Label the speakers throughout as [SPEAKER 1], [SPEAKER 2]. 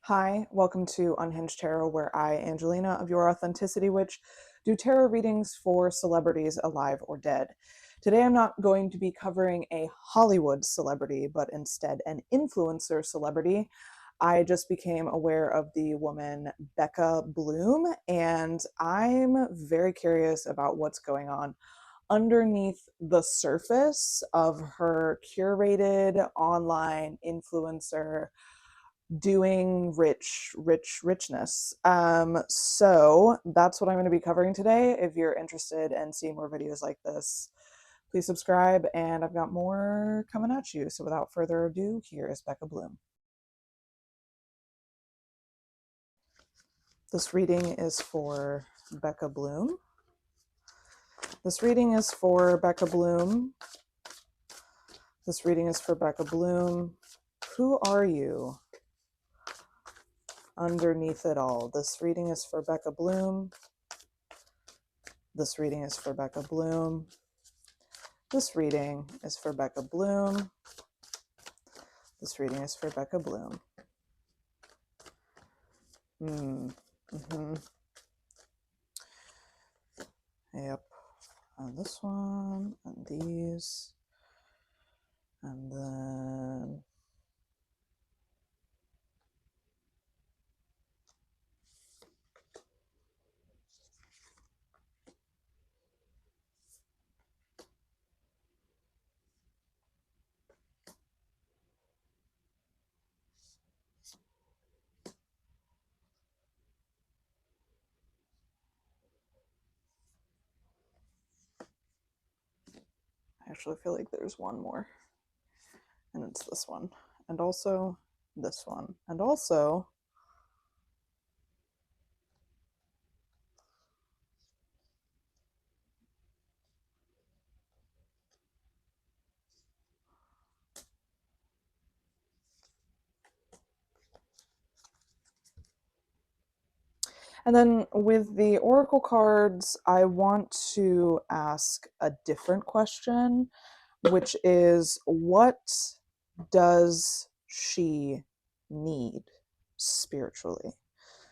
[SPEAKER 1] Hi, welcome to Unhinged Tarot, where I, Angelina of Your Authenticity Witch, do tarot readings for celebrities alive or dead. Today I'm not going to be covering a Hollywood celebrity, but instead an influencer celebrity. I just became aware of the woman Becca Bloom, and I'm very curious about what's going on underneath the surface of her curated online influencer doing richness. So that's what I'm going to be covering today. If you're interested in seeing more videos like this, please subscribe, and I've got more coming at you. So without further ado, here is Becca Bloom. This reading is for Becca Bloom. This reading is for Becca Bloom. This reading is for Becca Bloom. Who are you underneath it all? This reading is for Becca Bloom. This reading is for Becca Bloom. This reading is for Becca Bloom. This reading is for Becca Bloom. Yep. And this one, and these, and then I actually feel like there's one more, and it's this one, and also this one, and also and then with the oracle cards, I want to ask a different question, which is, what does she need spiritually?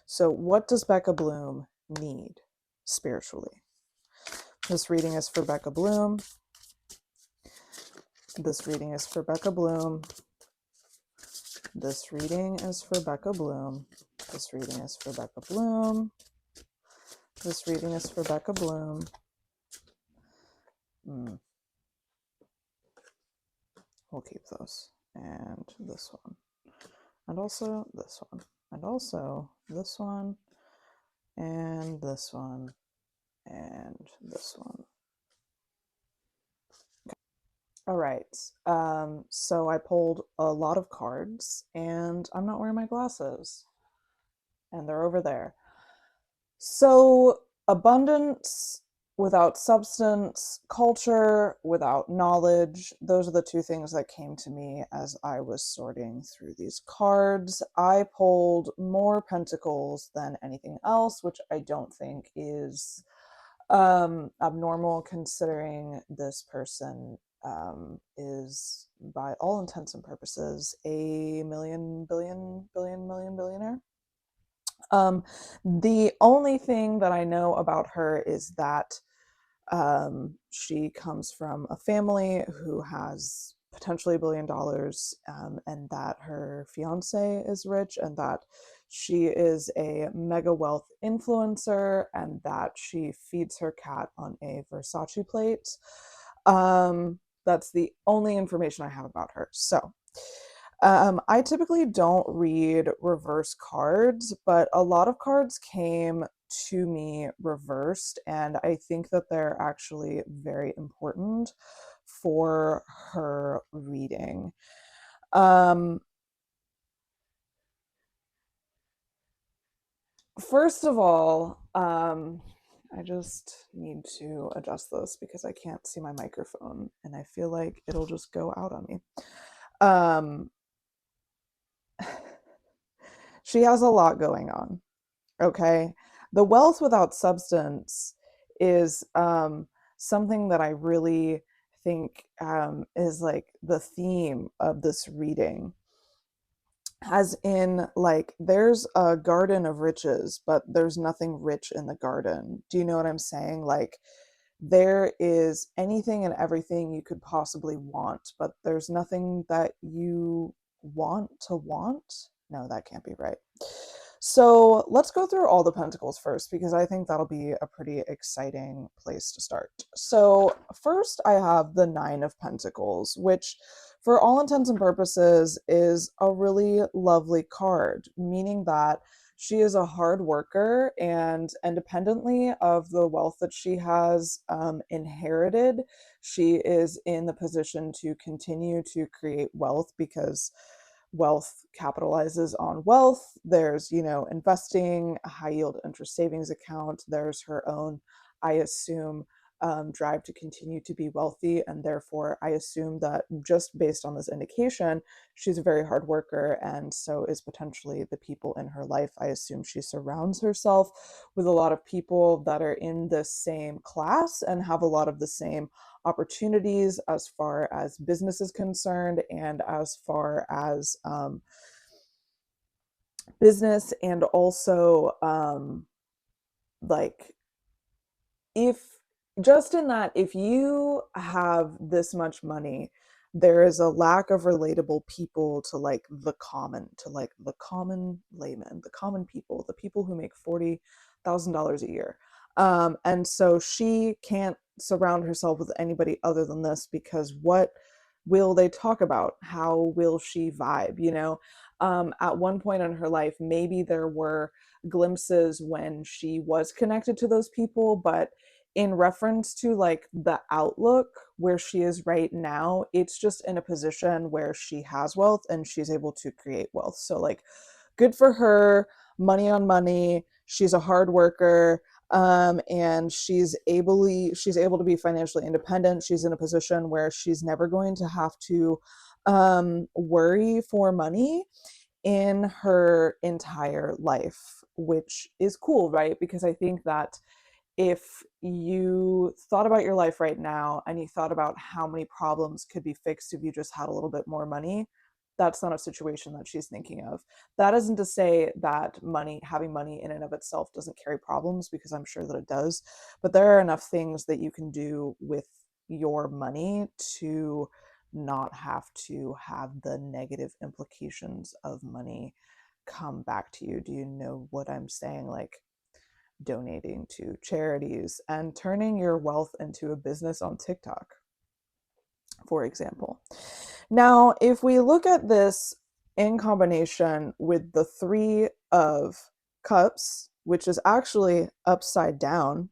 [SPEAKER 1] So what does Becca Bloom need spiritually? This reading is for Becca Bloom. This reading is for Becca Bloom. This reading is for Becca Bloom. This reading is for Becca Bloom. This reading is for Becca Bloom. We'll keep those. And this one. And also this one. And also this one. And this one. And this one. Okay. All right. So I pulled a lot of cards, and I'm not wearing my glasses. And they're over there. So abundance without substance, culture without knowledge, those are the two things that came to me as I was sorting through these cards. I pulled more pentacles than anything else, which I don't think is abnormal, considering this person is, by all intents and purposes, a billionaire. The only thing that I know about her is that she comes from a family who has potentially $1 billion, and that her fiance is rich, and that she is a mega wealth influencer, and that she feeds her cat on a Versace plate. That's the only information I have about her. So I typically don't read reverse cards, but a lot of cards came to me reversed, and I think that they're actually very important for her reading. First of all, I just need to adjust this because I can't see my microphone, and I feel like it'll just go out on me. She has a lot going on. Okay. The wealth without substance is something that I really think is like the theme of this reading. as in like there's a garden of riches, but there's nothing rich in the garden. Do you know what I'm saying? Like there is anything and everything you could possibly want, but there's nothing that you want to want. No, that can't be right. So let's go through all the pentacles first, because I think that'll be a pretty exciting place to start. So first I have the Nine of Pentacles, which for all intents and purposes is a really lovely card, meaning that she is a hard worker, and independently of the wealth that she has inherited, she is in the position to continue to create wealth, because wealth capitalizes on wealth. There's, investing, a high yield interest savings account. There's her own, I assume, drive to continue to be wealthy. And therefore, I assume that just based on this indication, she's a very hard worker. And so is potentially the people in her life. I assume she surrounds herself with a lot of people that are in the same class and have a lot of the same opportunities as far as business is concerned, and as far as business, and also like if just in that if you have this much money, there is a lack of relatable people to like the common layman, the common people, the people who make $40,000 a year. And so she can't surround herself with anybody other than this, because what will they talk about? How will she vibe? At one point in her life, maybe there were glimpses when she was connected to those people, but in reference to like the outlook where she is right now, it's just in a position where she has wealth and she's able to create wealth. So like good for her, money on money. She's a hard worker. And she's able to be financially independent. She's in a position where she's never going to have to worry for money in her entire life, which is cool, right? Because I think that if you thought about your life right now and you thought about how many problems could be fixed if you just had a little bit more money, that's not a situation that she's thinking of. That isn't to say that having money in and of itself doesn't carry problems, because I'm sure that it does. But there are enough things that you can do with your money to not have to have the negative implications of money come back to you. Do you know what I'm saying? Like donating to charities and turning your wealth into a business on TikTok, for example. Now, if we look at this in combination with the Three of Cups, which is actually upside down,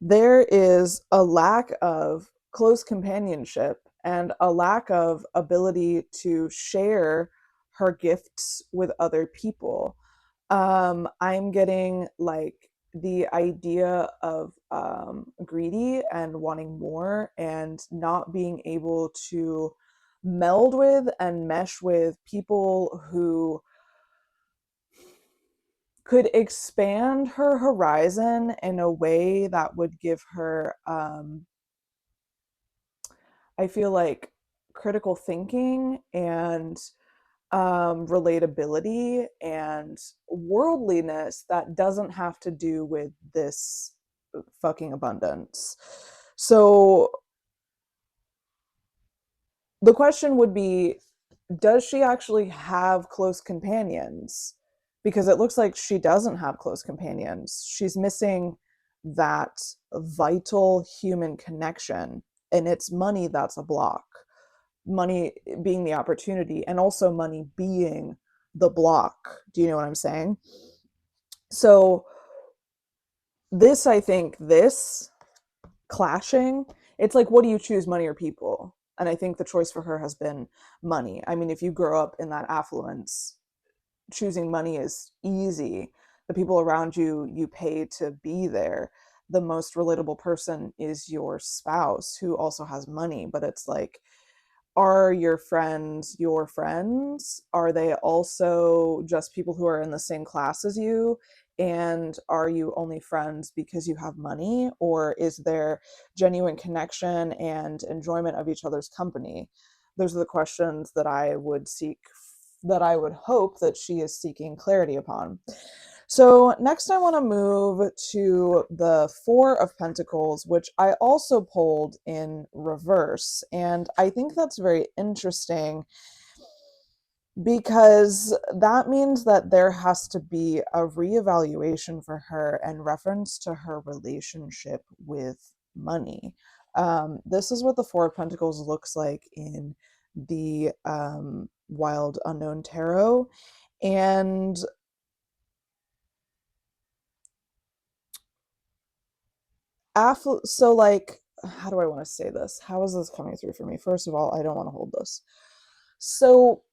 [SPEAKER 1] there is a lack of close companionship and a lack of ability to share her gifts with other people. I'm getting like the idea of greedy and wanting more, and not being able to meld with and mesh with people who could expand her horizon in a way that would give her, I feel like, critical thinking and relatability and worldliness that doesn't have to do with this fucking abundance. So the question would be, does she actually have close companions? Because it looks like she doesn't have close companions. She's missing that vital human connection, and it's money that's a block. Money being the opportunity, and also money being the block. Do you know what I'm saying? So I think this clashing, it's like, what do you choose, money or people? And I think the choice for her has been money. I mean, if you grow up in that affluence, choosing money is easy. The people around you, you pay to be there. The most relatable person is your spouse, who also has money, but it's like, are your friends your friends? Are they also just people who are in the same class as you? And are you only friends because you have money? Or is there genuine connection and enjoyment of each other's company? Those are the questions that I would seek that I would hope that she is seeking clarity upon. So next I want to move to the Four of Pentacles, which I also pulled in reverse. And I think that's very interesting because that means that there has to be a reevaluation for her in reference to her relationship with money. This is what the Four of Pentacles looks like in the Wild Unknown Tarot. And so like, how do I want to say this? How is this coming through for me? First of all, I don't want to hold this. So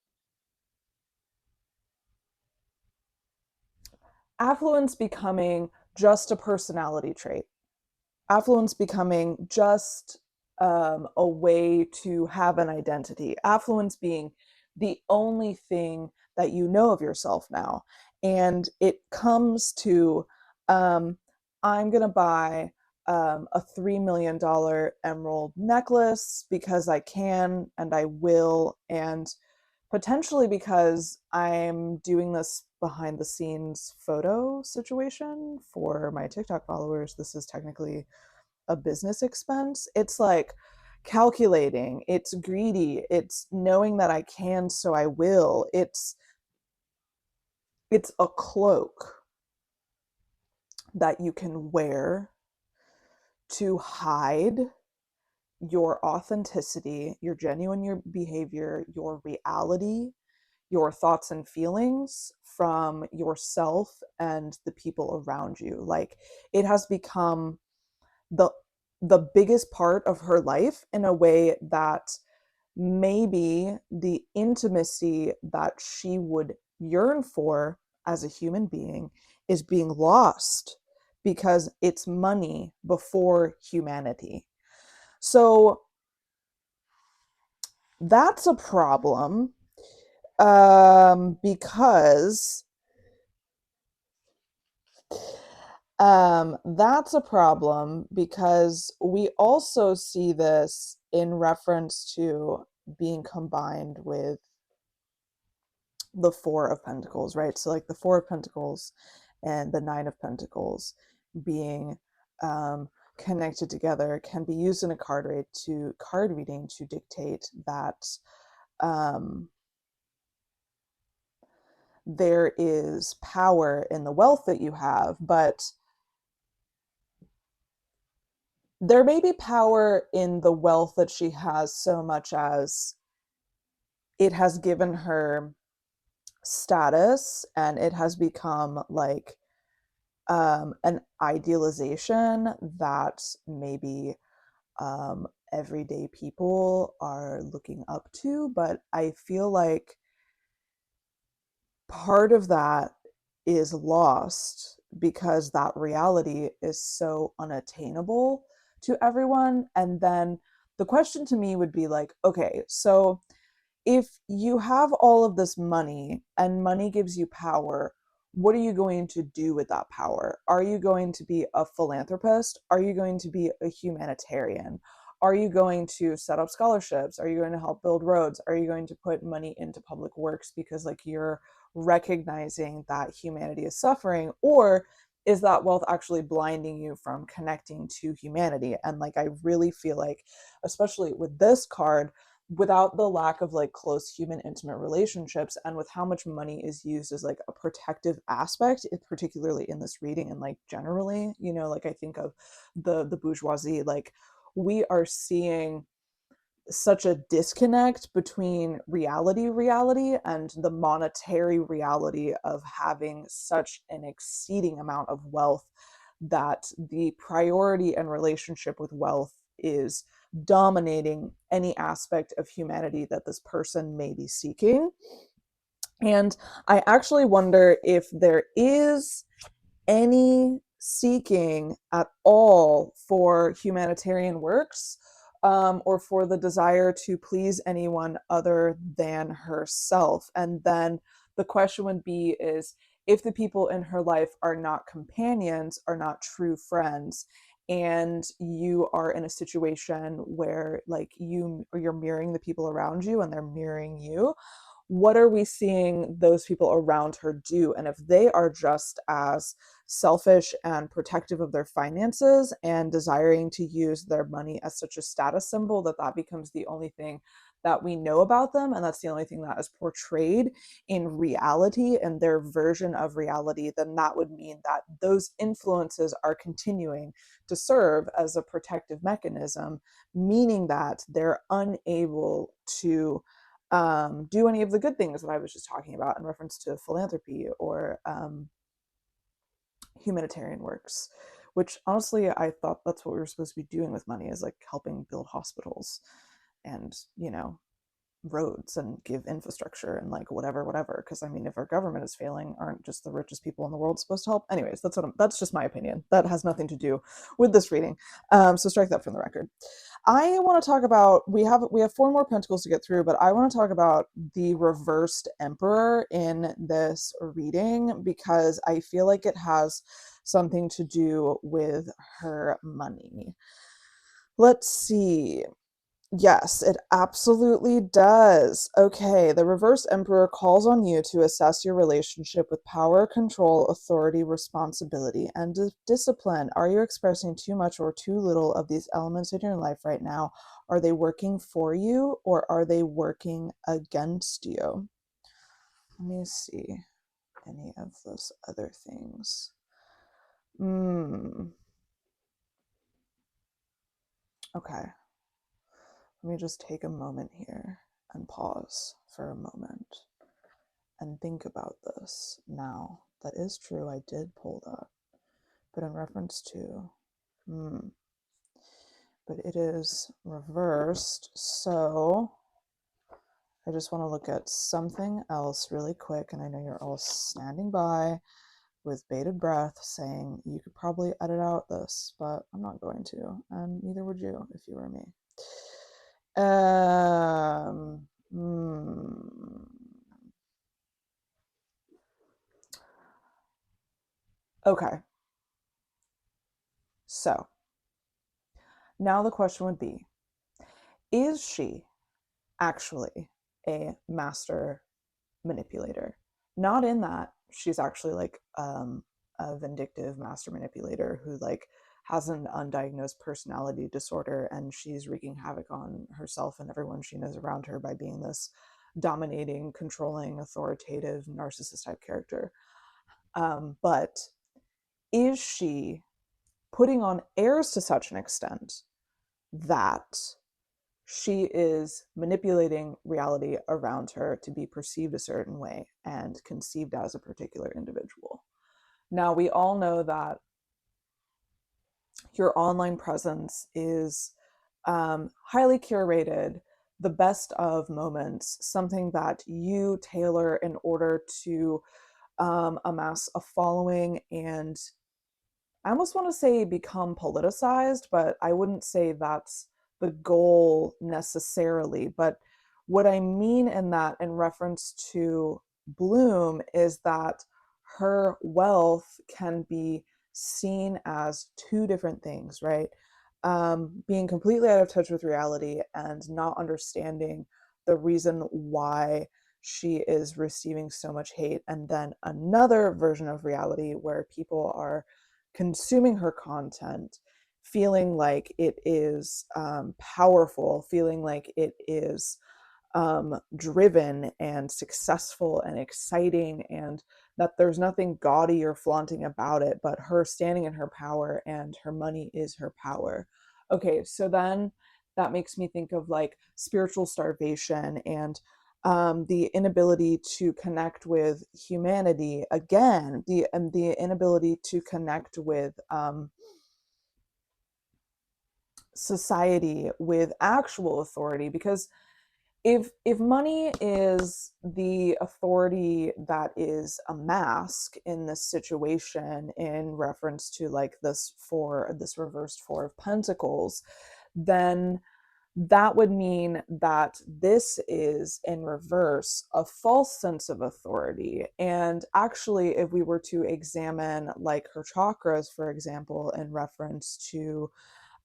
[SPEAKER 1] affluence becoming just a personality trait, affluence becoming just a way to have an identity, affluence being the only thing that you know of yourself now. And it comes to, I'm going to buy a $3 million emerald necklace because I can and I will, and potentially because I'm doing this behind the scenes photo situation for my TikTok followers. This is technically a business expense. It's like calculating, it's greedy, it's knowing that I can, so I will. It's a cloak that you can wear to hide your authenticity, your genuine your behavior, your reality, your thoughts and feelings from yourself and the people around you. Like it has become the the biggest part of her life in a way that maybe the intimacy that she would yearn for as a human being is being lost because it's money before humanity. So that's a problem, because that's a problem because we also see this in reference to being combined with the Four of Pentacles, right? So, like the Four of Pentacles and the Nine of Pentacles being connected together can be used in a card reading to dictate that um, there is power in the wealth that you have, but there may be power in the wealth that she has so much as it has given her status and it has become like an idealization that maybe everyday people are looking up to. But I feel like part of that is lost because that reality is so unattainable to everyone. And then the question to me would be like, okay, so if you have all of this money and money gives you power, what are you going to do with that power? Are you going to be a philanthropist? Are you going to be a humanitarian? Are you going to set up scholarships? Are you going to help build roads? Are you going to put money into public works because like you're recognizing that humanity is suffering? Or is that wealth actually blinding you from connecting to humanity? And like I really feel like, especially with this card, without the lack of like close human intimate relationships and with how much money is used as like a protective aspect, particularly in this reading and like generally, you know, like I think of the bourgeoisie, like we are seeing such a disconnect between reality and the monetary reality of having such an exceeding amount of wealth that the priority and relationship with wealth is dominating any aspect of humanity that this person may be seeking. And I actually wonder if there is any seeking at all for humanitarian works, or for the desire to please anyone other than herself. And then the question would be is if the people in her life are not companions, are not true friends, and you are in a situation where like you're mirroring the people around you and they're mirroring you, what are we seeing those people around her do? And if they are just as selfish and protective of their finances and desiring to use their money as such a status symbol that that becomes the only thing that we know about them, and that's the only thing that is portrayed in reality and their version of reality, then that would mean that those influences are continuing to serve as a protective mechanism, meaning that they're unable to do any of the good things that I was just talking about in reference to philanthropy or humanitarian works, which honestly, I thought that's what we were supposed to be doing with money, is like helping build hospitals and, roads and give infrastructure and like whatever. Because I mean, if our government is failing, aren't just the richest people in the world supposed to help? Anyways, that's just my opinion. That has nothing to do with this reading. So strike that from the record. I want to talk about, we have four more pentacles to get through, but I want to talk about the reversed emperor in this reading because I feel like it has something to do with her money. Let's see. Yes, it absolutely does. Okay, the reverse emperor calls on you to assess your relationship with power, control, authority, responsibility, and discipline. Are you expressing too much or too little of these elements in your life right now? Are they working for you or are they working against you? Let me see any of those other things. Okay. Let me just take a moment here and pause for a moment and think about this. Now, that is true, I did pull that, but in reference to, but it is reversed, so I just want to look at something else really quick, and I know you're all standing by with bated breath saying you could probably edit out this, but I'm not going to, and neither would you if you were me. Okay. So now the question would be, is she actually a master manipulator? Not in that she's actually like a vindictive master manipulator who like has an undiagnosed personality disorder and she's wreaking havoc on herself and everyone she knows around her by being this dominating, controlling, authoritative, narcissist type character. But is she putting on airs to such an extent that she is manipulating reality around her to be perceived a certain way and conceived as a particular individual? Now, we all know that your online presence is highly curated, the best of moments, something that you tailor in order to amass a following and I almost want to say become politicized, but I wouldn't say that's the goal necessarily. But what I mean in that, in reference to Bloom, is that her wealth can be seen as two different things, right? Being completely out of touch with reality and not understanding the reason why she is receiving so much hate, and then another version of reality where people are consuming her content, feeling like it is powerful, feeling like it is driven and successful and exciting, and that there's nothing gaudy or flaunting about it, but her standing in her power and her money is her power. Okay, so then that makes me think of like spiritual starvation and the inability to connect with humanity again, the inability to connect with society, with actual authority, because if money is the authority that is a mask in this situation in reference to like this reversed four of pentacles, then that would mean that this is in reverse a false sense of authority. And actually, if we were to examine like her chakras, for example, in reference to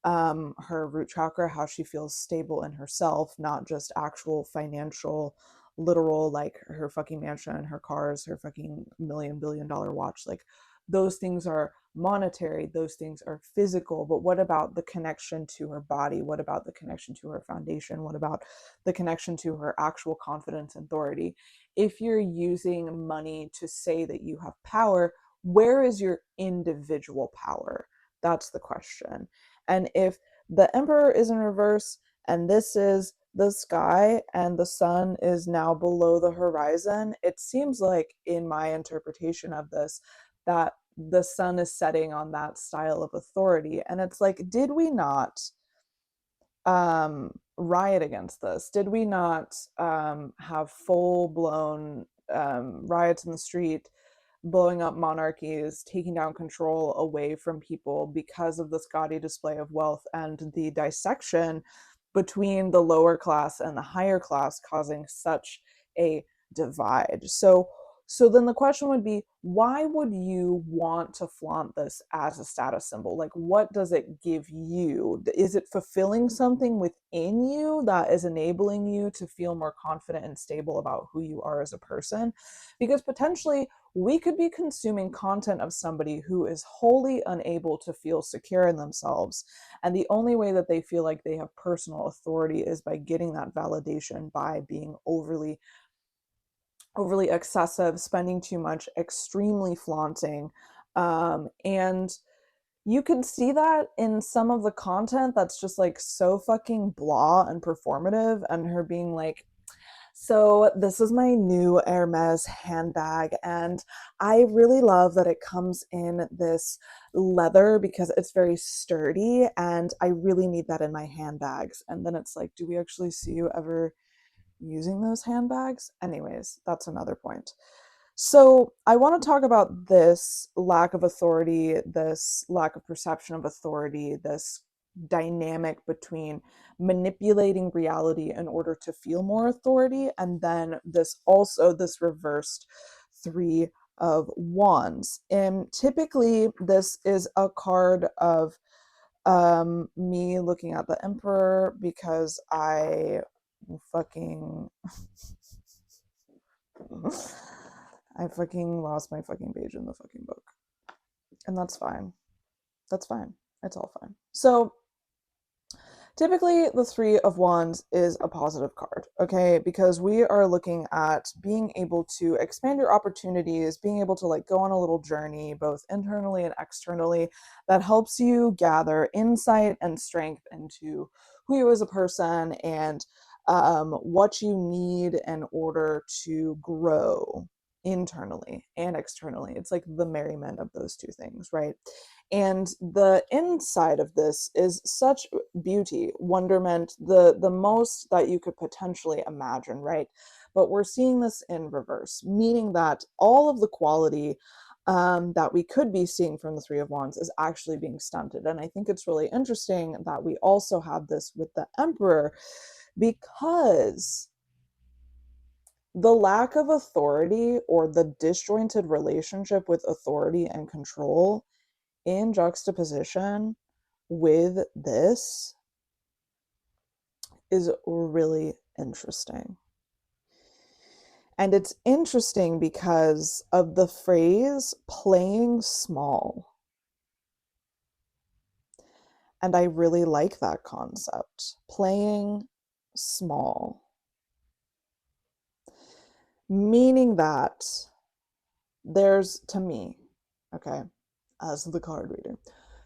[SPEAKER 1] her root chakra, how she feels stable in herself, not just actual financial literal, like her fucking mansion, her cars, her fucking $1 billion watch. Like those things are monetary, those things are physical, but what about the connection to her body? What about the connection to her foundation? What about the connection to her actual confidence and authority? If you're using money to say that you have power, where is your individual power? That's the question. And if the emperor is in reverse and this is the sky and the sun is now below the horizon, it seems like, in my interpretation of this, that the sun is setting on that style of authority. And it's like, did we not riot against this? Did we not have full blown riots in the street, blowing up monarchies, taking down control away from people because of this gaudy display of wealth and the dissection between the lower class and the higher class, causing such a divide? So then the question would be, why would you want to flaunt this as a status symbol? Like, what does it give you? Is it fulfilling something within you that is enabling you to feel more confident and stable about who you are as a person? Because potentially we could be consuming content of somebody who is wholly unable to feel secure in themselves. And the only way that they feel like they have personal authority is by getting that validation by being overly excessive, spending too much, extremely flaunting. And you can see that in some of the content that's just like so fucking blah and performative, and her being like, so this is my new Hermes handbag, and I really love that it comes in this leather because it's very sturdy, and I really need that in my handbags. And then it's like, do we actually see you ever using those handbags? Anyways, that's another point. So I want to talk about this lack of authority, this lack of perception of authority, this dynamic between manipulating reality in order to feel more authority, and then this reversed Three of Wands. And typically this is a card of me looking at the Emperor because I fucking I fucking lost my fucking page in the fucking book. And that's fine. That's fine. It's all fine. So typically the Three of Wands is a positive card, okay? Because we are looking at being able to expand your opportunities, being able to like go on a little journey, both internally and externally, that helps you gather insight and strength into who you are as a person and what you need in order to grow internally and externally. It's like the merriment of those two things, right? And the inside of this is such beauty, wonderment, the most that you could potentially imagine, right? But we're seeing this in reverse, meaning that all of the quality that we could be seeing from the Three of Wands is actually being stunted. And I think it's really interesting that we also have this with the Emperor, because the lack of authority, or the disjointed relationship with authority and control, in juxtaposition with this, is really interesting. And it's interesting because of the phrase playing small. And I really like that concept, playing small. Meaning that there's, to me, okay, as the card reader,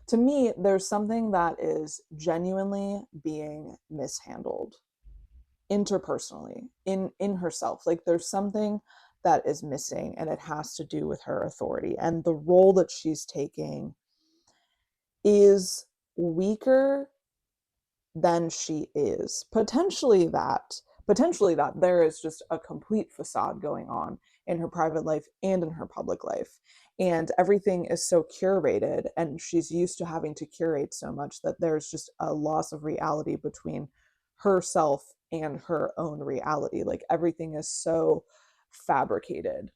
[SPEAKER 1] to me, there's something that is genuinely being mishandled interpersonally in herself. Like there's something that is missing, and it has to do with her authority, and the role that she's taking is weaker than she is. Potentially that there is just a complete facade going on in her private life and in her public life, and everything is so curated, and she's used to having to curate so much that there's just a loss of reality between herself and her own reality. Like everything is so fabricated.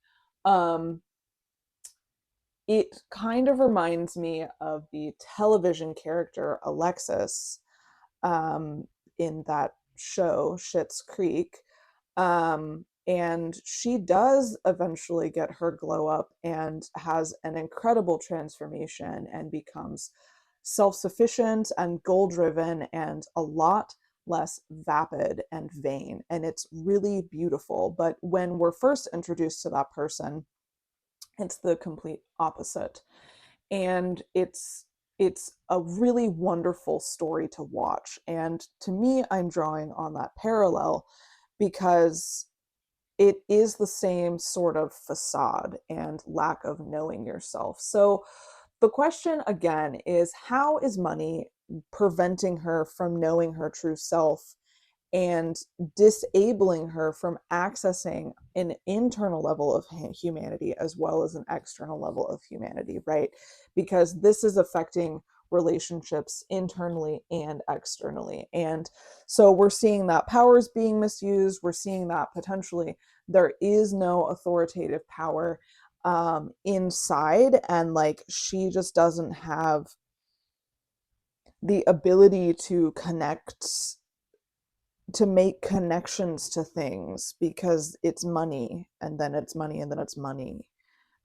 [SPEAKER 1] It kind of reminds me of the television character Alexis, um, in that show Schitt's Creek, And she does eventually get her glow up and has an incredible transformation and becomes self sufficient and goal driven and a lot less vapid and vain. And it's really beautiful. But when we're first introduced to that person, it's the complete opposite. And it's a really wonderful story to watch. And to me, I'm drawing on that parallel because it is the same sort of facade and lack of knowing yourself. So the question again is, how is money preventing her from knowing her true self and disabling her from accessing an internal level of humanity as well as an external level of humanity, right? Because this is affecting relationships internally and externally. And so we're seeing that power is being misused. We're seeing that potentially there is no authoritative power inside, and like she just doesn't have the ability to connect, to make connections to things because it's money and then it's money and then it's money.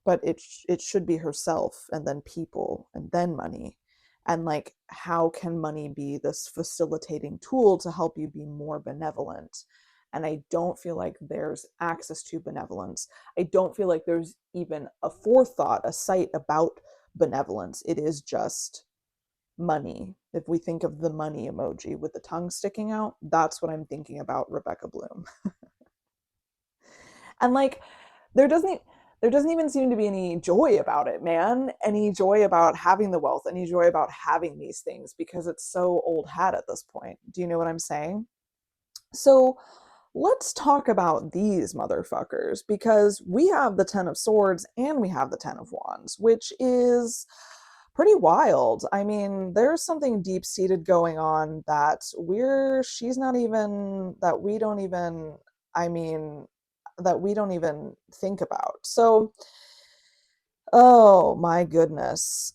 [SPEAKER 1] But it should be herself and then people and then money. And like, how can money be this facilitating tool to help you be more benevolent? And I don't feel like there's access to benevolence. I don't feel like there's even a forethought, a sight about benevolence. It is just money. If we think of the money emoji with the tongue sticking out, that's what I'm thinking about Rebecca Bloom. And like, there doesn't there doesn't even seem to be any joy about it, man. Any joy about having the wealth, any joy about having these things, because it's so old hat at this point. Do you know what I'm saying? So let's talk about these motherfuckers, because we have the 10 of swords and we have the 10 of wands, which is pretty wild. I mean, there's something deep seated going on that she's not even, that we don't even, I mean, that we don't even think about. So, oh my goodness.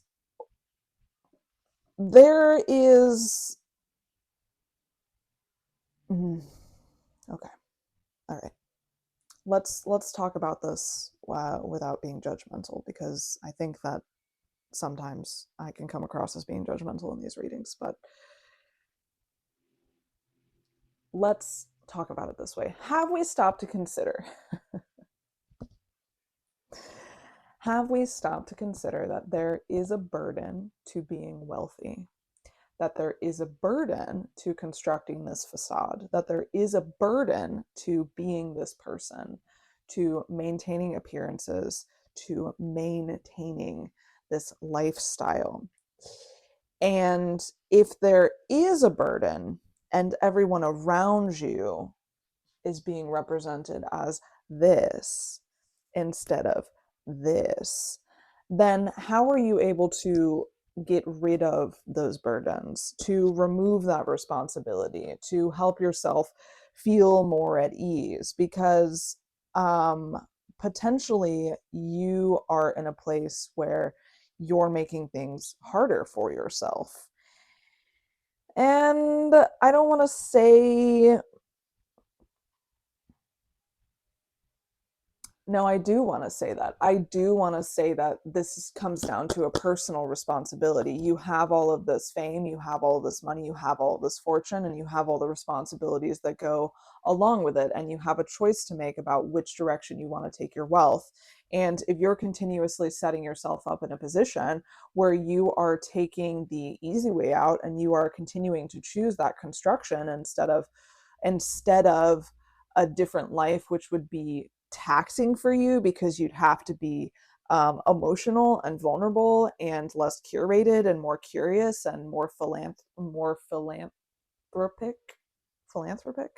[SPEAKER 1] There is, mm, okay. All right. Let's talk about this without being judgmental, because I think that sometimes I can come across as being judgmental in these readings, but let's talk about it this way. Have we stopped to consider? Have we stopped to consider that there is a burden to being wealthy? That there is a burden to constructing this facade, that there is a burden to being this person, to maintaining appearances, to maintaining this lifestyle. And if there is a burden and everyone around you is being represented as this instead of this, then how are you able to get rid of those burdens, to remove that responsibility, to help yourself feel more at ease? Because um, potentially you are in a place where you're making things harder for yourself. And I don't want to say, no, I do want to say that. I do want to say that comes down to a personal responsibility. You have all of this fame, you have all this money, you have all this fortune, and you have all the responsibilities that go along with it. And you have a choice to make about which direction you want to take your wealth. And if you're continuously setting yourself up in a position where you are taking the easy way out and you are continuing to choose that construction instead of a different life, which would be taxing for you because you'd have to be emotional and vulnerable and less curated and more curious and more philanthropic, philanthropic,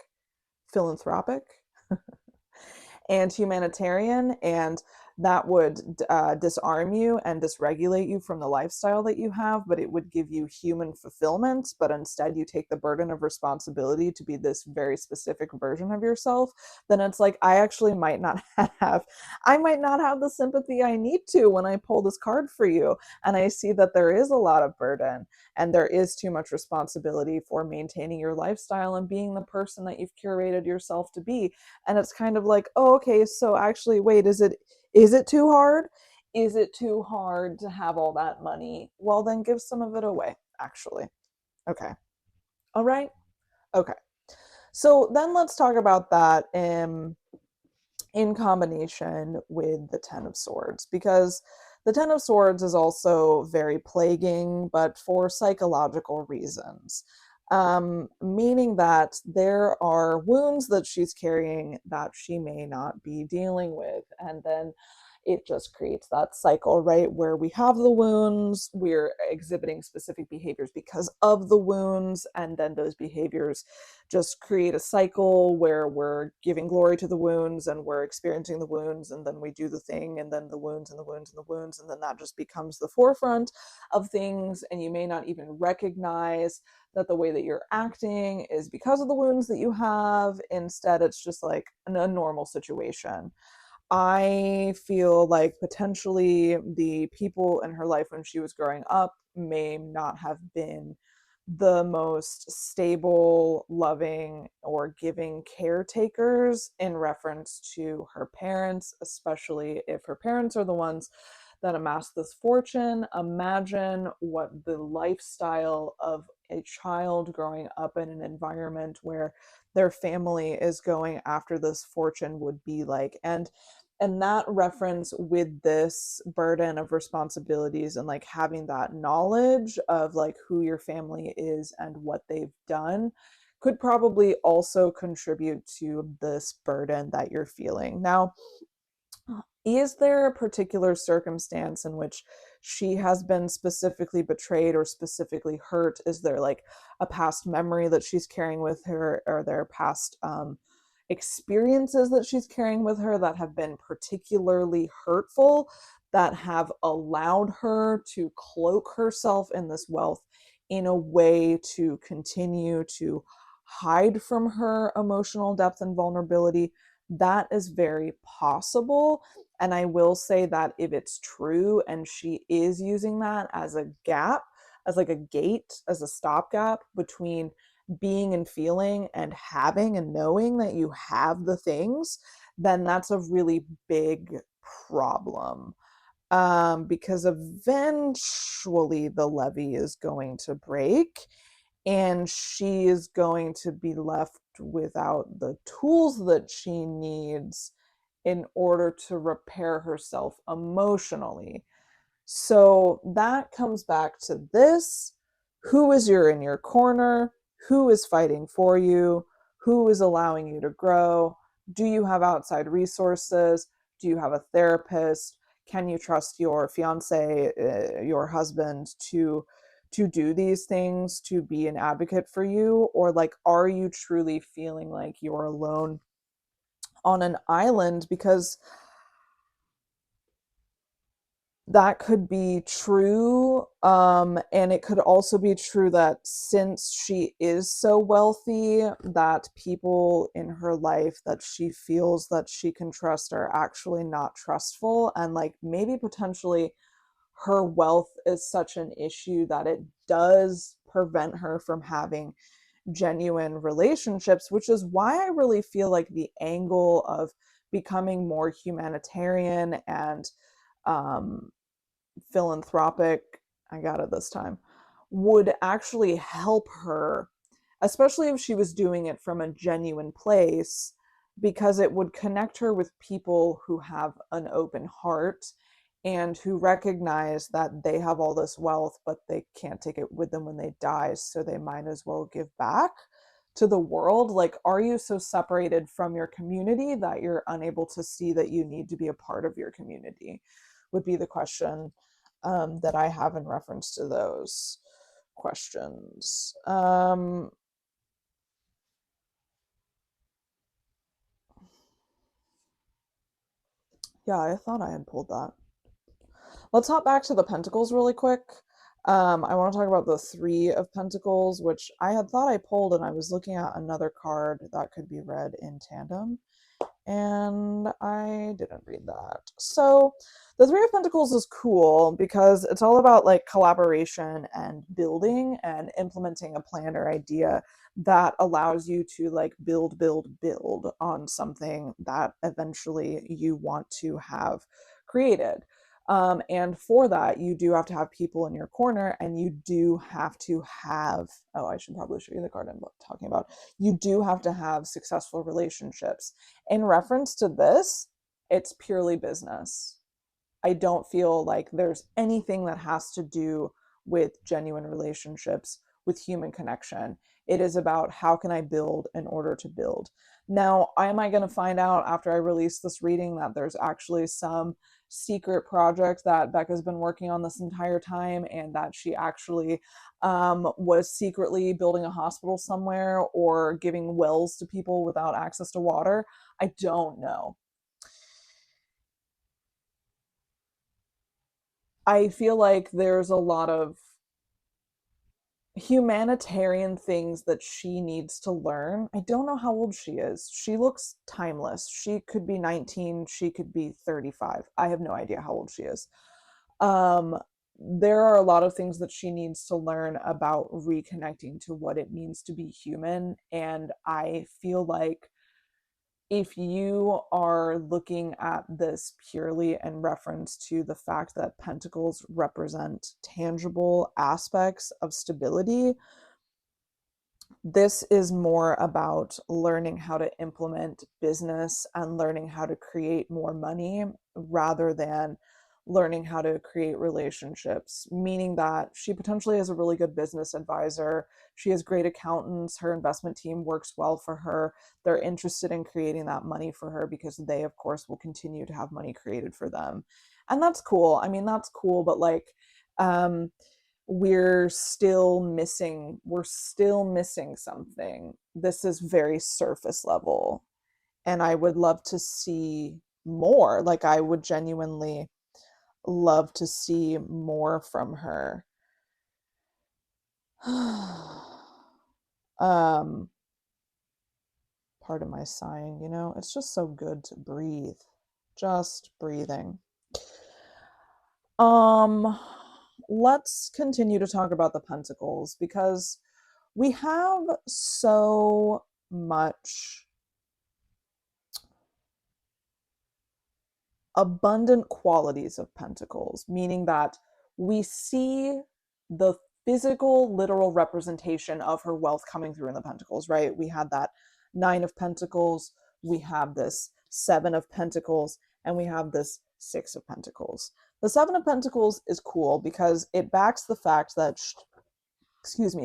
[SPEAKER 1] and humanitarian, and that would disarm you and dysregulate you from the lifestyle that you have, but it would give you human fulfillment. But instead, you take the burden of responsibility to be this very specific version of yourself. Then it's like, I actually might not have, I might not have the sympathy I need to when I pull this card for you. And I see that there is a lot of burden and there is too much responsibility for maintaining your lifestyle and being the person that you've curated yourself to be. And it's kind of like, oh, okay, so actually, wait, is it too hard? Is it too hard to have all that money? Well, then give some of it away, actually. Okay. All right. Okay. So then let's talk about that in combination with the Ten of Swords, because the Ten of Swords is also very plaguing, but for psychological reasons. Meaning that there are wounds that she's carrying that she may not be dealing with. And then it just creates that cycle, right? Where we have the wounds, we're exhibiting specific behaviors because of the wounds, and then those behaviors just create a cycle where we're giving glory to the wounds and we're experiencing the wounds, and then we do the thing, and then the wounds and the wounds and the wounds, and then that just becomes the forefront of things, and you may not even recognize that the way that you're acting is because of the wounds that you have. Instead, it's just like a normal situation. I feel like potentially the people in her life when she was growing up may not have been the most stable, loving, or giving caretakers in reference to her parents, especially if her parents are the ones that amassed this fortune. Imagine what the lifestyle of a child growing up in an environment where their family is going after this fortune would be like. And that reference with this burden of responsibilities and like having that knowledge of like who your family is and what they've done could probably also contribute to this burden that you're feeling. Now, is there a particular circumstance in which she has been specifically betrayed or specifically hurt? Is there like a past memory that she's carrying with her? Are there past experiences that she's carrying with her that have been particularly hurtful, that have allowed her to cloak herself in this wealth in a way to continue to hide from her emotional depth and vulnerability? That is very possible. And I will say that if it's true and she is using that as a gap, as like a gate, as a stopgap between being and feeling and having and knowing that you have the things, then that's a really big problem. Because eventually the levee is going to break and she is going to be left without the tools that she needs in order to repair herself emotionally. So that comes back to this: who is in your corner? Who is fighting for you? Who is allowing you to grow? Do you have outside resources? Do you have a therapist? Can you trust your fiance, your husband to do these things, to be an advocate for you? Or like, are you truly feeling like you're alone on an island? Because that could be true. And it could also be true that since she is so wealthy, that people in her life that she feels that she can trust are actually not trustful. And like maybe potentially her wealth is such an issue that it does prevent her from having genuine relationships, which is why I really feel like the angle of becoming more humanitarian and um, philanthropic, I got it this time, would actually help her, especially if she was doing it from a genuine place, because it would connect her with people who have an open heart and who recognize that they have all this wealth, but they can't take it with them when they die, so they might as well give back to the world. Like, are you so separated from your community that you're unable to see that you need to be a part of your community? Would be the question that I have in reference to those questions. Yeah, I thought I had pulled that. Let's hop back to the Pentacles really quick. I want to talk about the Three of Pentacles, which I had thought I pulled, and I was looking at another card that could be read in tandem, and I didn't read that. So the Three of Pentacles is cool because it's all about like collaboration and building and implementing a plan or idea that allows you to like build on something that eventually you want to have created. And for that, you do have to have people in your corner, and you do have to have, oh, I should probably show you the card I'm talking about. You do have to have successful relationships. In reference to this, it's purely business. I don't feel like there's anything that has to do with genuine relationships, with human connection. It is about how can I build in order to build. Now, am I going to find out after I release this reading that there's actually some secret project that Becca's been working on this entire time, and that she actually was secretly building a hospital somewhere or giving wells to people without access to water? I don't know. I feel like there's a lot of humanitarian things that she needs to learn. I don't know how old she is. She looks timeless. She could be 19, she could be 35. I have no idea how old she is. Um there are a lot of things that she needs to learn about reconnecting to what it means to be human, and I feel like if you are looking at this purely in reference to the fact that pentacles represent tangible aspects of stability, this is more about learning how to implement business and learning how to create more money rather than learning how to create relationships, meaning that she potentially is a really good business advisor. She has great accountants. Her investment team works well for her. They're interested in creating that money for her because they, of course, will continue to have money created for them. And that's cool. I mean, that's cool, but like, um, we're still missing something. This is very surface level, and I would love to see more. Like, I would genuinely love to see more from her. um Part of my sighing, it's just so good to breathe, just breathing. um let's continue to talk about the pentacles because we have so much abundant qualities of pentacles, meaning that we see the physical, literal representation of her wealth coming through in the pentacles, right? We had that Nine of Pentacles, we have this Seven of Pentacles, and we have this Six of Pentacles. The Seven of Pentacles is cool because it backs the fact that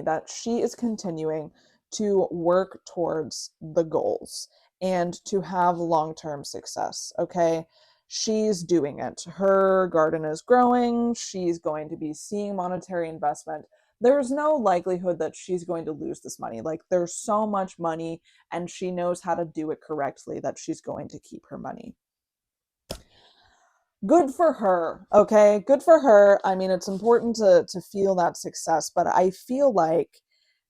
[SPEAKER 1] that she is continuing to work towards the goals and to have long-term success. Okay, she's doing it. Her garden is growing. She's going to be seeing monetary investment. There's no likelihood that she's going to lose this money. Like, there's so much money, and she knows how to do it correctly, that she's going to keep her money. Good for her. Okay, good for her. I mean, it's important to feel that success, but I feel like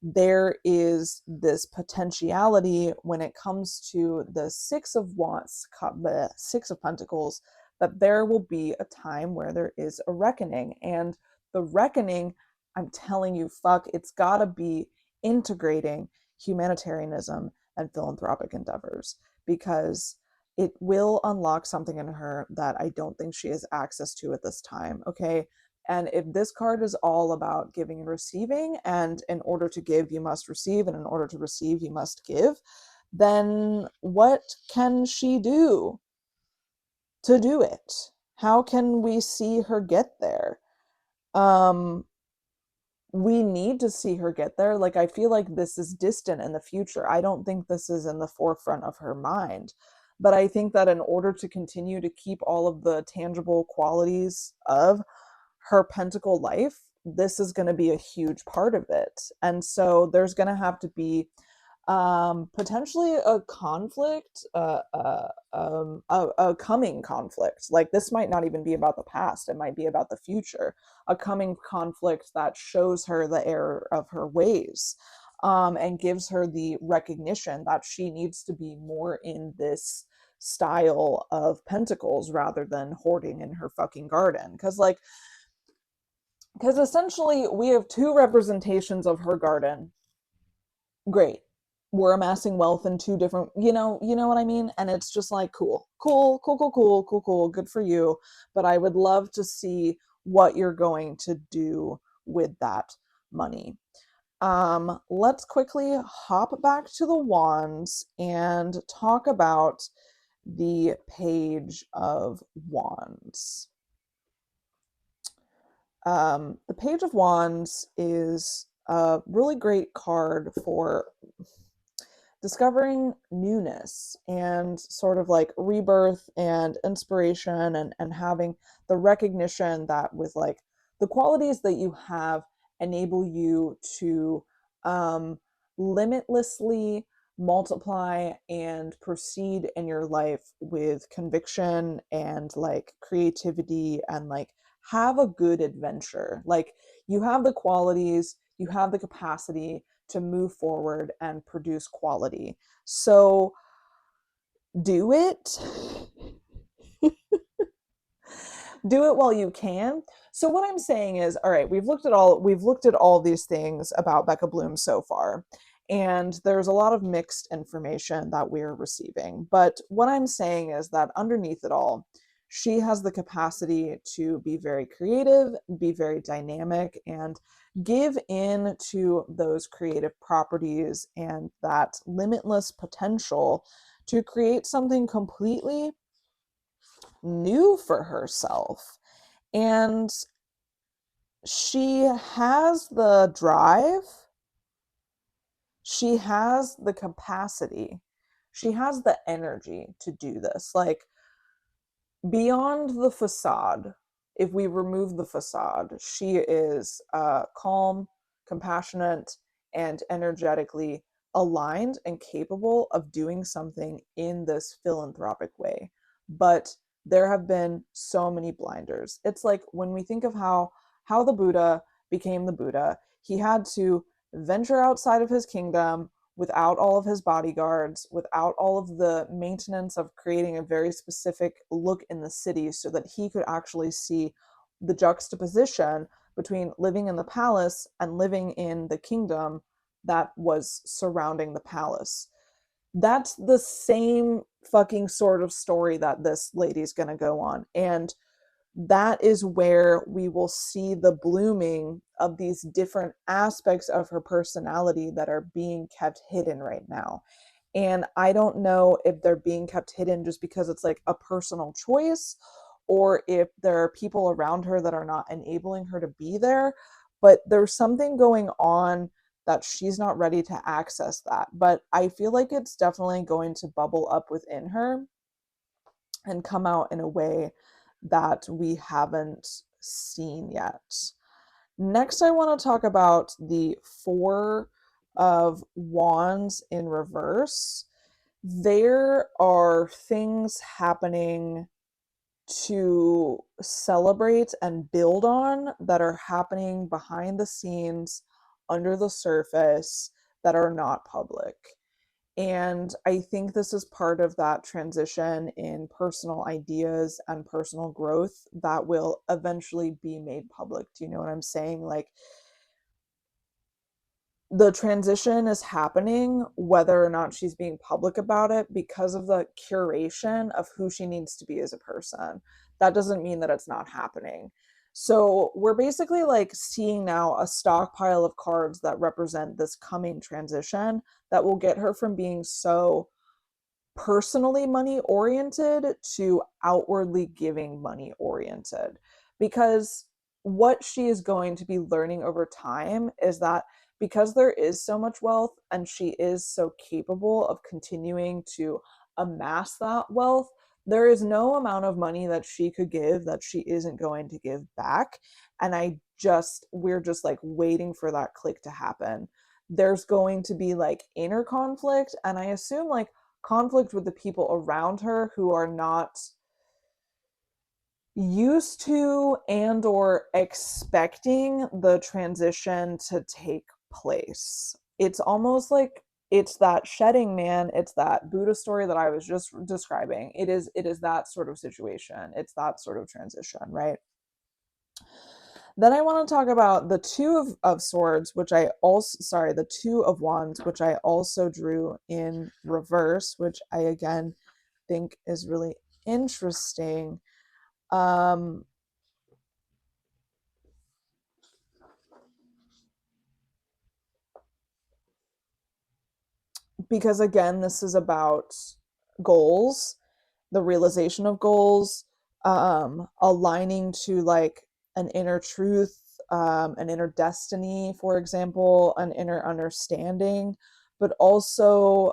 [SPEAKER 1] there is this potentiality when it comes to the Six of Wands, the Six of Pentacles, that there will be a time where there is a reckoning. And the reckoning, I'm telling you, fuck, it's gotta be integrating humanitarianism and philanthropic endeavors, because it will unlock something in her that I don't think she has access to at this time. Okay. And if this card is all about giving and receiving, and in order to give, you must receive, and in order to receive, you must give, then what can she do to do it? How can we see her get there? Um, we need to see her get there. Like, I feel like this is distant in the future. I don't think this is in the forefront of her mind. But I think that in order to continue to keep all of the tangible qualities of her pentacle life, this is going to be a huge part of it. And so there's going to have to be Potentially a conflict, a coming conflict. Like this might not even be about the past, it might be about the future. A coming conflict that shows her the error of her ways, and gives her the recognition that she needs to be more in this style of pentacles rather than hoarding in her fucking garden. Because essentially we have two representations of her garden. Great, we're amassing wealth in two different, you know what I mean. And it's just like, cool, cool, cool, cool, cool, cool, cool, good for you. But I would love to see what you're going to do with that money. Let's quickly hop back to the wands and talk about the page of wands. The page of wands is a really great card for discovering newness and sort of like rebirth and inspiration, and having the recognition that with like the qualities that you have enable you to um, limitlessly multiply and proceed in your life with conviction and like creativity, and like have a good adventure. Like you have the qualities, you have the capacity to move forward and produce quality. So do it. Do it while you can. So what I'm saying is, all right, we've looked at all these things about Becca Bloom so far. And there's a lot of mixed information that we're receiving. But what I'm saying is that underneath it all, she has the capacity to be very creative, be very dynamic, and give in to those creative properties and that limitless potential to create something completely new for herself. And she has the drive, she has the capacity, she has the energy to do this. Like, beyond the facade, if we remove the facade, she is calm, compassionate, and energetically aligned and capable of doing something in this philanthropic way. But there have been so many blinders. It's like when we think of how the Buddha became the Buddha, he had to venture outside of his kingdom without all of his bodyguards, without all of the maintenance of creating a very specific look in the city, so that he could actually see the juxtaposition between living in the palace and living in the kingdom that was surrounding the palace. That's the same fucking sort of story that this lady's going to go on. And that is where we will see the blooming of these different aspects of her personality that are being kept hidden right now. And I don't know if they're being kept hidden just because it's like a personal choice, or if there are people around her that are not enabling her to be there. But there's something going on that she's not ready to access that. But I feel like it's definitely going to bubble up within her and come out in a way that we haven't seen yet. Next, I want to talk about the Four of Wands in reverse. There are things happening to celebrate and build on that are happening behind the scenes, under the surface, that are not public. And I think this is part of that transition in personal ideas and personal growth that will eventually be made public. Do you know what I'm saying? Like, the transition is happening whether or not she's being public about it, because of the curation of who she needs to be as a person. That doesn't mean that it's not happening. So we're basically like seeing now a stockpile of cards that represent this coming transition that will get her from being so personally money oriented to outwardly giving money oriented. Because what she is going to be learning over time is that because there is so much wealth and she is so capable of continuing to amass that wealth, there is no amount of money that she could give that she isn't going to give back. And we're just like waiting for that click to happen. there's going to be like inner conflict, and I assume like conflict with the people around her who are not used to and or expecting the transition to take place. It's almost like it's that shedding, man. It's that Buddha story that I was just describing. It is that sort of situation. It's that sort of transition, right? Then I want to talk about the two of swords, which I also, sorry, the two of wands, which I also drew in reverse, which I again think is really interesting. Um, because again, this is about goals, the realization of goals, aligning to like an inner truth, an inner destiny, for example, an inner understanding, but also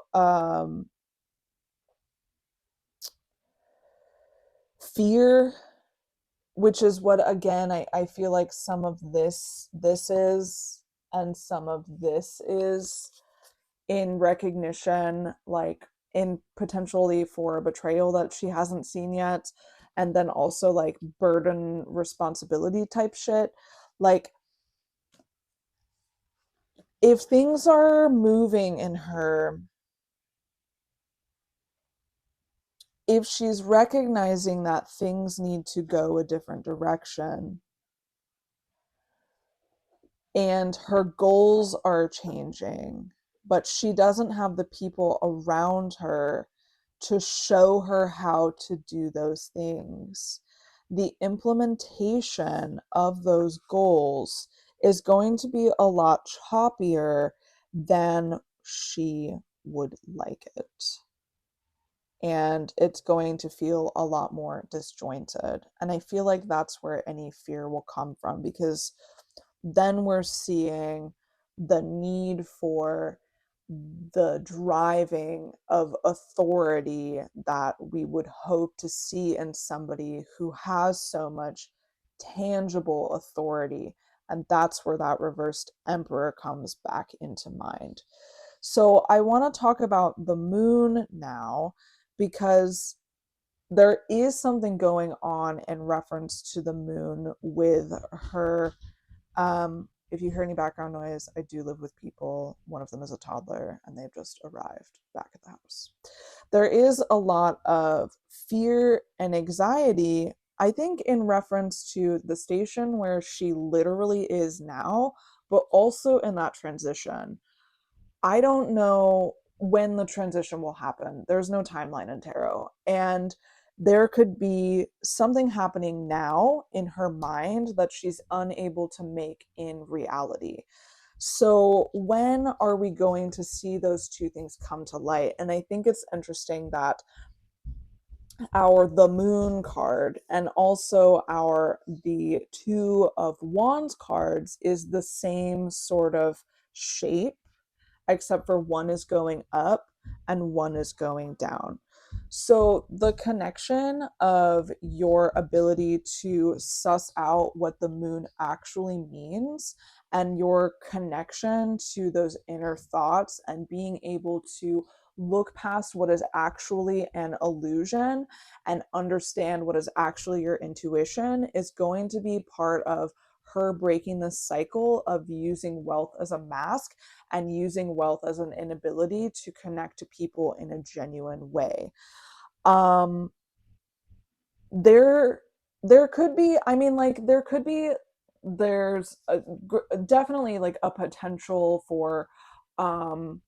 [SPEAKER 1] fear, which is what again I feel like some of this is, and some of this is in recognition, like in potentially for a betrayal that she hasn't seen yet, and then also like burden responsibility type shit. Like if things are moving in her, if she's recognizing that things need to go a different direction and her goals are changing, but she doesn't have the people around her to show her how to do those things. The implementation of those goals is going to be a lot choppier than she would like it. And it's going to feel a lot more disjointed. And I feel like that's where any fear will come from, because then we're seeing the need for the driving of authority that we would hope to see in somebody who has so much tangible authority. And that's where that reversed emperor comes back into mind. So I want to talk about the moon now, because there is something going on in reference to the moon with her. If you hear any background noise, I do live with people. One of them is a toddler, and they've just arrived back at the house. There is a lot of fear and anxiety, I think, in reference to the station where she literally is now, but also in that transition. I don't know when the transition will happen. There's no timeline in tarot. And there could be something happening now in her mind that she's unable to make in reality. So, when are we going to see those two things come to light? And I think it's interesting that our the moon card and also our the two of wands cards is the same sort of shape, except for one is going up and one is going down. So the connection of your ability to suss out what the moon actually means, and your connection to those inner thoughts and being able to look past what is actually an illusion and understand what is actually your intuition is going to be part of her breaking the cycle of using wealth as a mask and using wealth as an inability to connect to people in a genuine way. Um, there, there could be, I mean, like, there could be, there's definitely like a potential for um,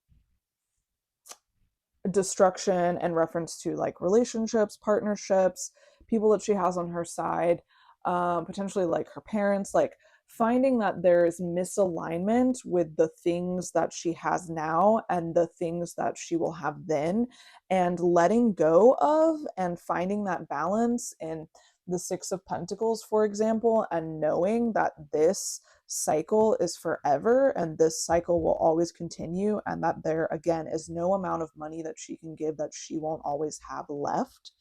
[SPEAKER 1] destruction and reference to like relationships, partnerships, people that she has on her side, potentially like her parents, like finding that there is misalignment with the things that she has now and the things that she will have then, and letting go of and finding that balance in the Six of Pentacles, for example, and knowing that this cycle is forever and this cycle will always continue, and that there again is no amount of money that she can give that she won't always have left.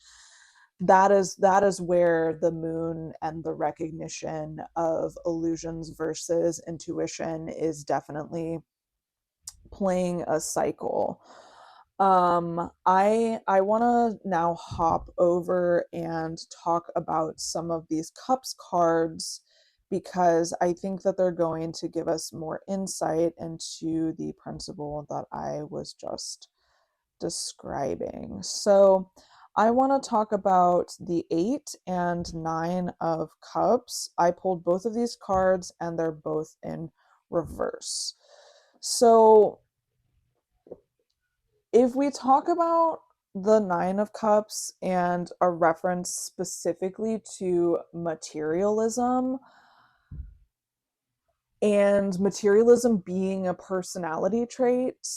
[SPEAKER 1] That is where the moon and the recognition of illusions versus intuition is definitely playing a cycle. I want to now hop over and talk about some of these cups cards because I think that they're going to give us more insight into the principle that I was just describing. So, I want to talk about the 8 and 9 of Cups. I pulled both of these cards and they're both in reverse. So, if we talk about the 9 of Cups and a reference specifically to materialism, and materialism being a personality trait,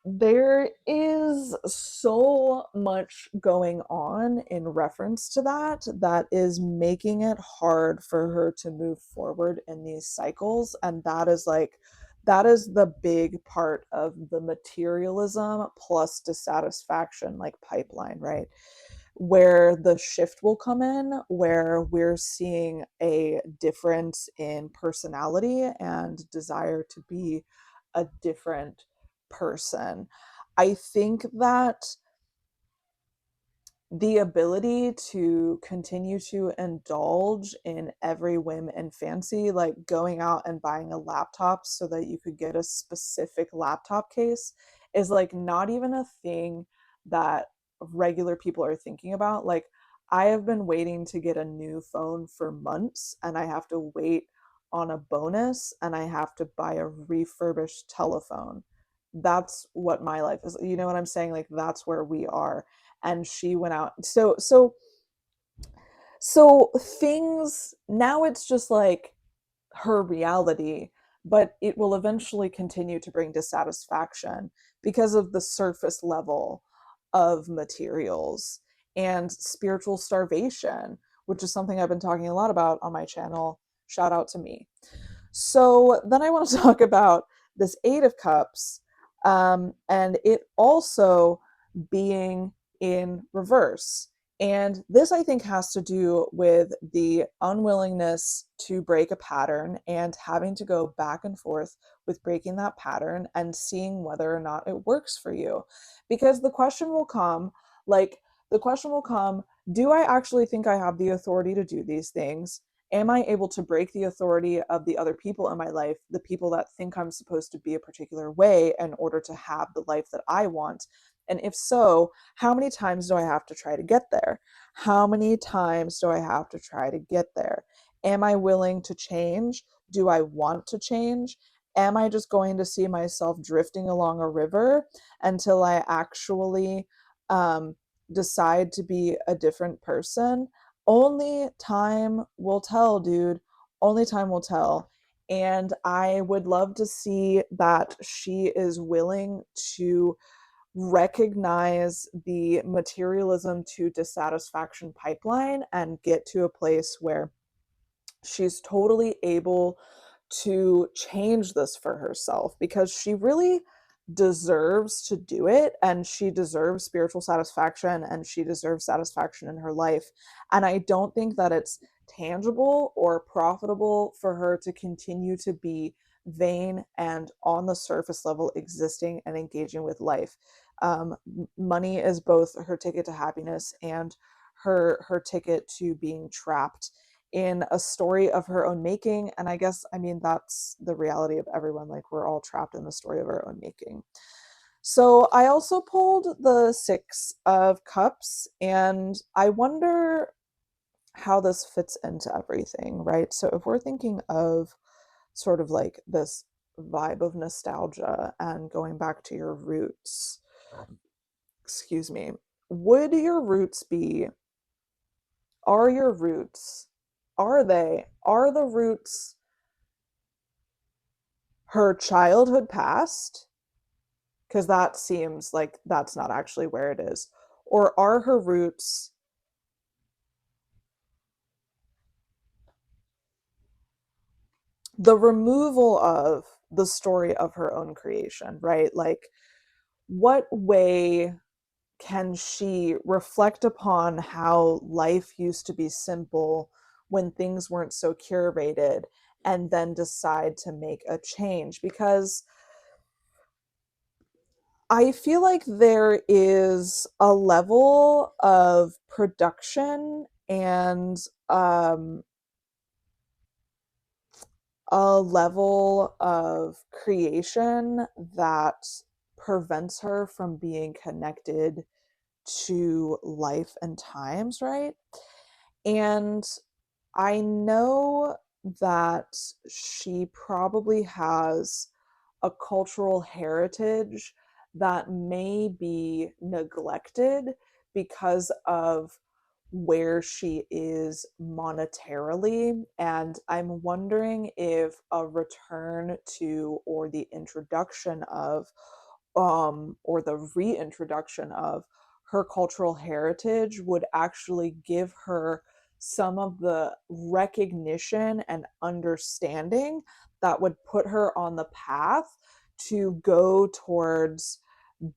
[SPEAKER 1] there is so much going on in reference to that is making it hard for her to move forward in these cycles. And that is the big part of the materialism plus dissatisfaction like pipeline, right? Where the shift will come in, where we're seeing a difference in personality and desire to be a different person. I think that the ability to continue to indulge in every whim and fancy, like going out and buying a laptop so that you could get a specific laptop case, is like not even a thing that regular people are thinking about. Like, I have been waiting to get a new phone for months, and I have to wait on a bonus, and I have to buy a refurbished telephone. That's what my life is. You know what I'm saying? Like, that's where we are. And she went out. So things now, it's just like her reality, but it will eventually continue to bring dissatisfaction because of the surface level of materials and spiritual starvation, which is something I've been talking a lot about on my channel. Shout out to me. So then I want to talk about this 8 of Cups, and it also being in reverse. And this, I think, has to do with the unwillingness to break a pattern and having to go back and forth with breaking that pattern and seeing whether or not it works for you. Because the question will come, like, the question will come, do I actually think I have the authority to do these things? Am I able to break the authority of the other people in my life, the people that think I'm supposed to be a particular way in order to have the life that I want? And if so, how many times do I have to try to get there? How many times do I have to try to get there? Am I willing to change? Do I want to change? Am I just going to see myself drifting along a river until I actually um, decide to be a different person? Only time will tell, dude. Only time will tell. And I would love to see that she is willing to recognize the materialism to dissatisfaction pipeline and get to a place where she's totally able to change this for herself, because she really deserves to do it, and she deserves spiritual satisfaction, and she deserves satisfaction in her life. And I don't think that it's tangible or profitable for her to continue to be vain and on the surface level existing and engaging with life. Money is both her ticket to happiness and her ticket to being trapped in a story of her own making. And I guess, I mean, that's the reality of everyone. Like, we're all trapped in the story of our own making. So I also pulled the 6 of Cups, and I wonder how this fits into everything, right? So if we're thinking of sort of like this vibe of nostalgia and going back to your roots, excuse me, would your roots be, are your roots, are the roots her childhood past? Because that seems like that's not actually where it is. Or are her roots the removal of the story of her own creation, right? Like, what way can she reflect upon how life used to be simple when things weren't so curated, and then decide to make a change? Because I feel like there is a level of production and um, a level of creation that prevents her from being connected to life and times, right? And I know that she probably has a cultural heritage that may be neglected because of where she is monetarily. And I'm wondering if a return to, or the introduction of, or the reintroduction of her cultural heritage would actually give her some of the recognition and understanding that would put her on the path to go towards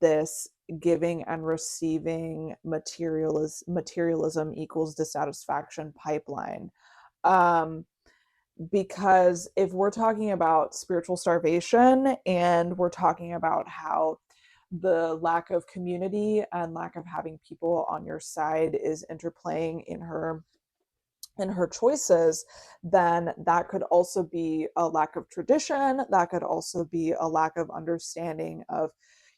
[SPEAKER 1] this giving and receiving materialism equals dissatisfaction pipeline. Um, because if we're talking about spiritual starvation and we're talking about how the lack of community and lack of having people on your side is interplaying in her choices, then that could also be a lack of tradition. That could also be a lack of understanding of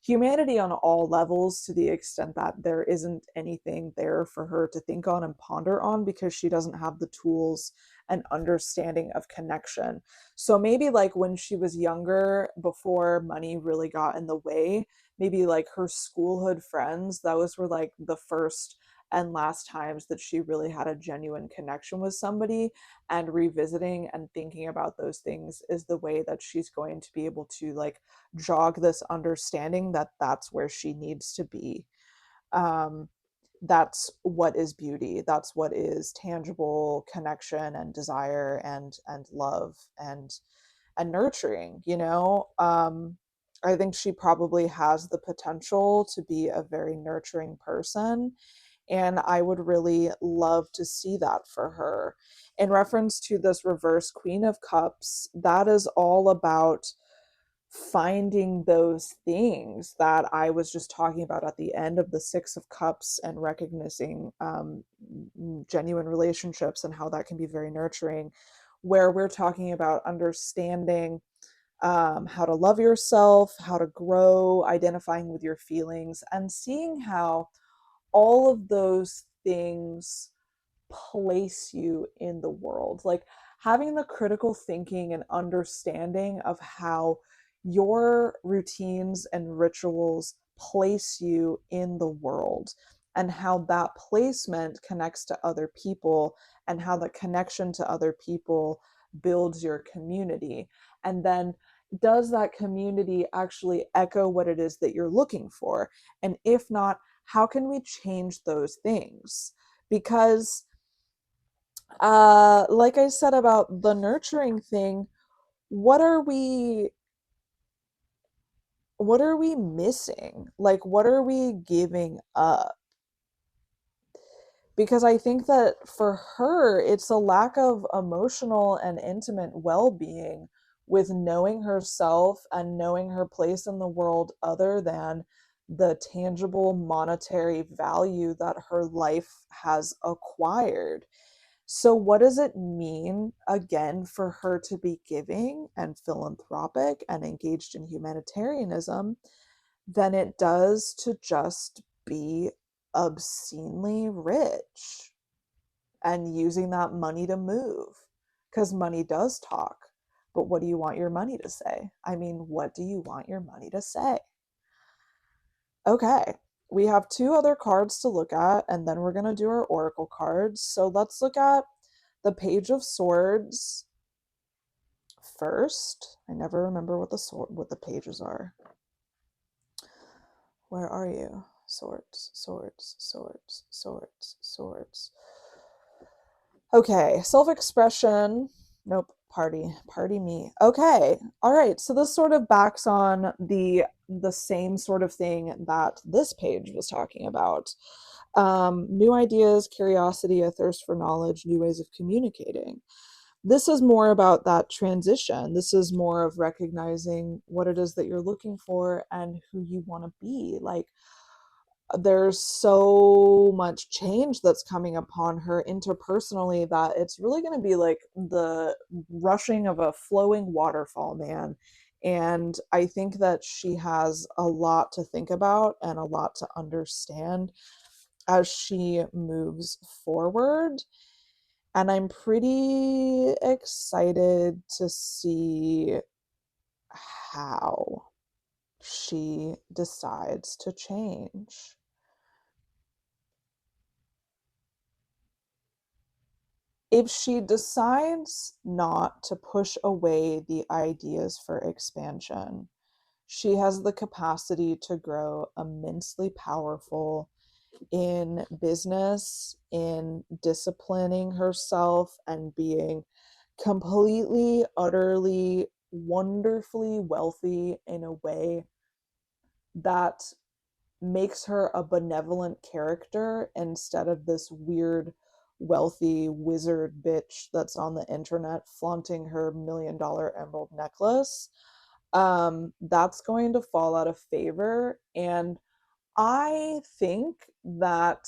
[SPEAKER 1] humanity on all levels, to the extent that there isn't anything there for her to think on and ponder on because she doesn't have the tools and understanding of connection. So maybe like when she was younger, before money really got in the way, maybe like her schoolhood friends, those were like the first and last times that she really had a genuine connection with somebody, and revisiting and thinking about those things is the way that she's going to be able to like jog this understanding that that's where she needs to be. um that's what is beauty, that's what is tangible connection and desire and love and nurturing, you know. I think she probably has the potential to be a very nurturing person, and I would really love to see that for her. In reference to this reverse Queen of Cups, that is all about finding those things that I was just talking about at the end of the Six of Cups, and recognizing genuine relationships and how that can be very nurturing, where we're talking about understanding how to love yourself, how to grow, identifying with your feelings, and seeing how all of those things place you in the world. Like having the critical thinking and understanding of how your routines and rituals place you in the world, and how that placement connects to other people, and how the connection to other people builds your community. And then does that community actually echo what it is that you're looking for? And if not, how can we change those things? Because like I said about the nurturing thing, what are we what are we missing? Like what are we giving up? Because I think that for her it's a lack of emotional and intimate well-being with knowing herself and knowing her place in the world, other than the tangible monetary value that her life has acquired. So, what does it mean again for her to be giving and philanthropic and engaged in humanitarianism than it does to just be obscenely rich and using that money to move? Because money does talk. But what do you want your money to say? I mean, what do you want your money to say? Okay, we have two other cards to look at, and then we're going to do our oracle cards. So let's look at the Page of Swords first. I never remember what the pages are. Where are you? Swords, swords, swords, swords, swords. Okay, self-expression. Nope, party me. Okay, all right. So this sort of backs on the same sort of thing that this page was talking about. New ideas, curiosity, a thirst for knowledge, new ways of communicating. this is more about that transition. This is more of recognizing what it is that you're looking for and who you want to be. Like, there's so much change that's coming upon her interpersonally that it's really going to be like the rushing of a flowing waterfall, man. And I think that she has a lot to think about and a lot to understand as she moves forward. And I'm pretty excited to see how she decides to change. If she decides not to push away the ideas for expansion, she has the capacity to grow immensely powerful in business, in disciplining herself, and being completely, utterly, wonderfully wealthy in a way that makes her a benevolent character instead of this weird wealthy wizard bitch that's on the internet flaunting her $1 million emerald necklace. That's going to fall out of favor. And I think that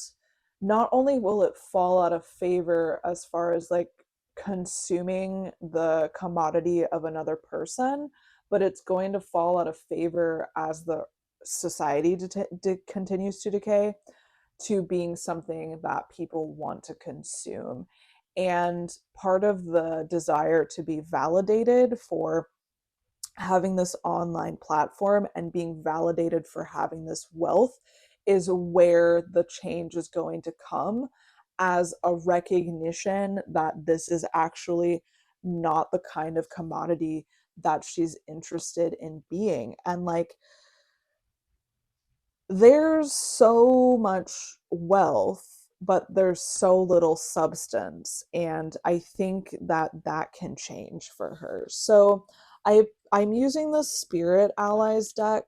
[SPEAKER 1] not only will it fall out of favor as far as like consuming the commodity of another person, but it's going to fall out of favor as the society continues to decay to being something that people want to consume. And part of the desire to be validated for having this online platform and being validated for having this wealth is where the change is going to come, as a recognition that this is actually not the kind of commodity that she's interested in being. And like, there's so much wealth, but there's so little substance, and I think that that can change for her. So I'm using the Spirit Allies deck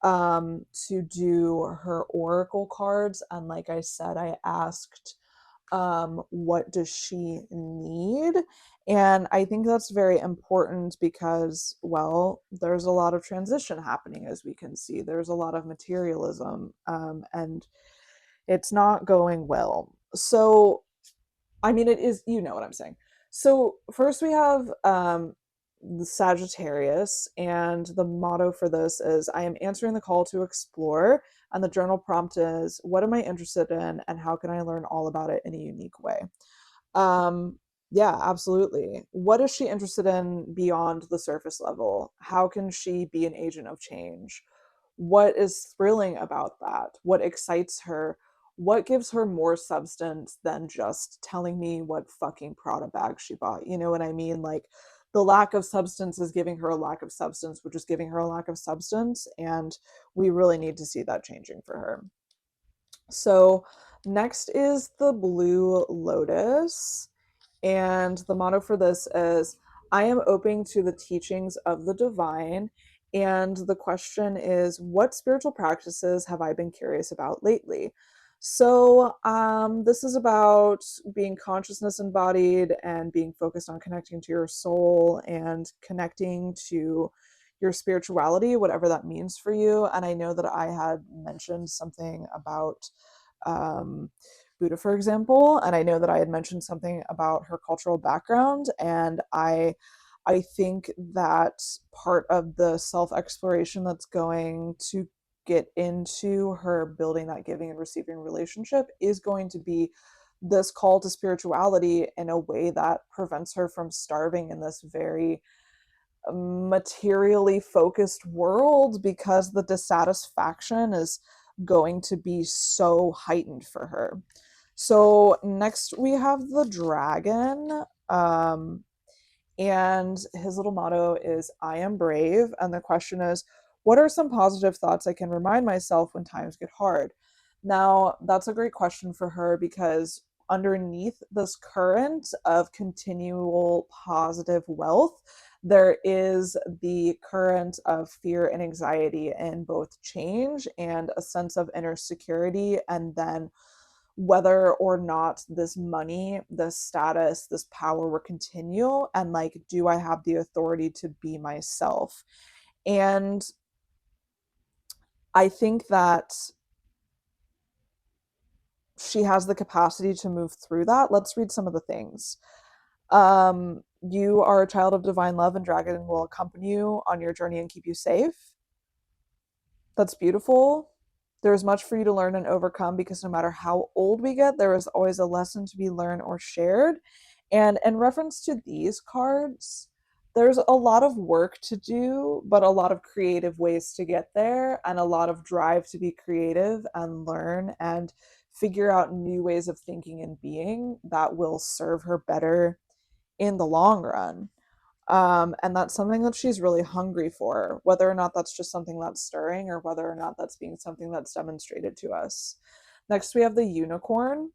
[SPEAKER 1] to do her oracle cards, and like I said, I asked what does she need, and I think that's very important because, well, there's a lot of transition happening, as we can see. There's a lot of materialism, and it's not going well. So, I mean, it is, you know what I'm saying. So, first we have the Sagittarius, and the motto for this is I am answering the call to explore. And the journal prompt is, what am I interested in, and how can I learn all about it in a unique way? Um, yeah, absolutely. What is she interested in beyond the surface level? How can she be an agent of change? What is thrilling about that? What excites her? What gives her more substance than just telling me what fucking Prada bag she bought? You know what I mean? Like, the lack of substance is giving her a lack of substance, which is giving her a lack of substance. And we really need to see that changing for her. So, next is the Blue Lotus. And the motto for this is I am open to the teachings of the divine. And the question is, what spiritual practices have I been curious about lately? So, this is about being consciousness embodied and being focused on connecting to your soul and connecting to your spirituality, whatever that means for you. And I know that I had mentioned something about um, Buddha, for example, and I know that I had mentioned something about her cultural background, and I think that part of the self exploration that's going to get into her building that giving and receiving relationship is going to be this call to spirituality in a way that prevents her from starving in this very materially focused world, because the dissatisfaction is going to be so heightened for her. So next we have the dragon, and his little motto is I am brave. And the question is, what are some positive thoughts I can remind myself when times get hard? Now, that's a great question for her, because underneath this current of continual positive wealth, there is the current of fear and anxiety in both change and a sense of inner security, and then whether or not this money, this status, this power will continue, and like, do I have the authority to be myself? And I think that she has the capacity to move through that. Let's read some of the things. You are a child of divine love, and dragon will accompany you on your journey and keep you safe. That's beautiful. There is much for you to learn and overcome, because no matter how old we get, there is always a lesson to be learned or shared. And in reference to these cards, there's a lot of work to do, but a lot of creative ways to get there, and a lot of drive to be creative and learn and figure out new ways of thinking and being that will serve her better in the long run. And that's something that she's really hungry for, whether or not that's just something that's stirring or whether or not that's being something that's demonstrated to us. Next, we have the unicorn.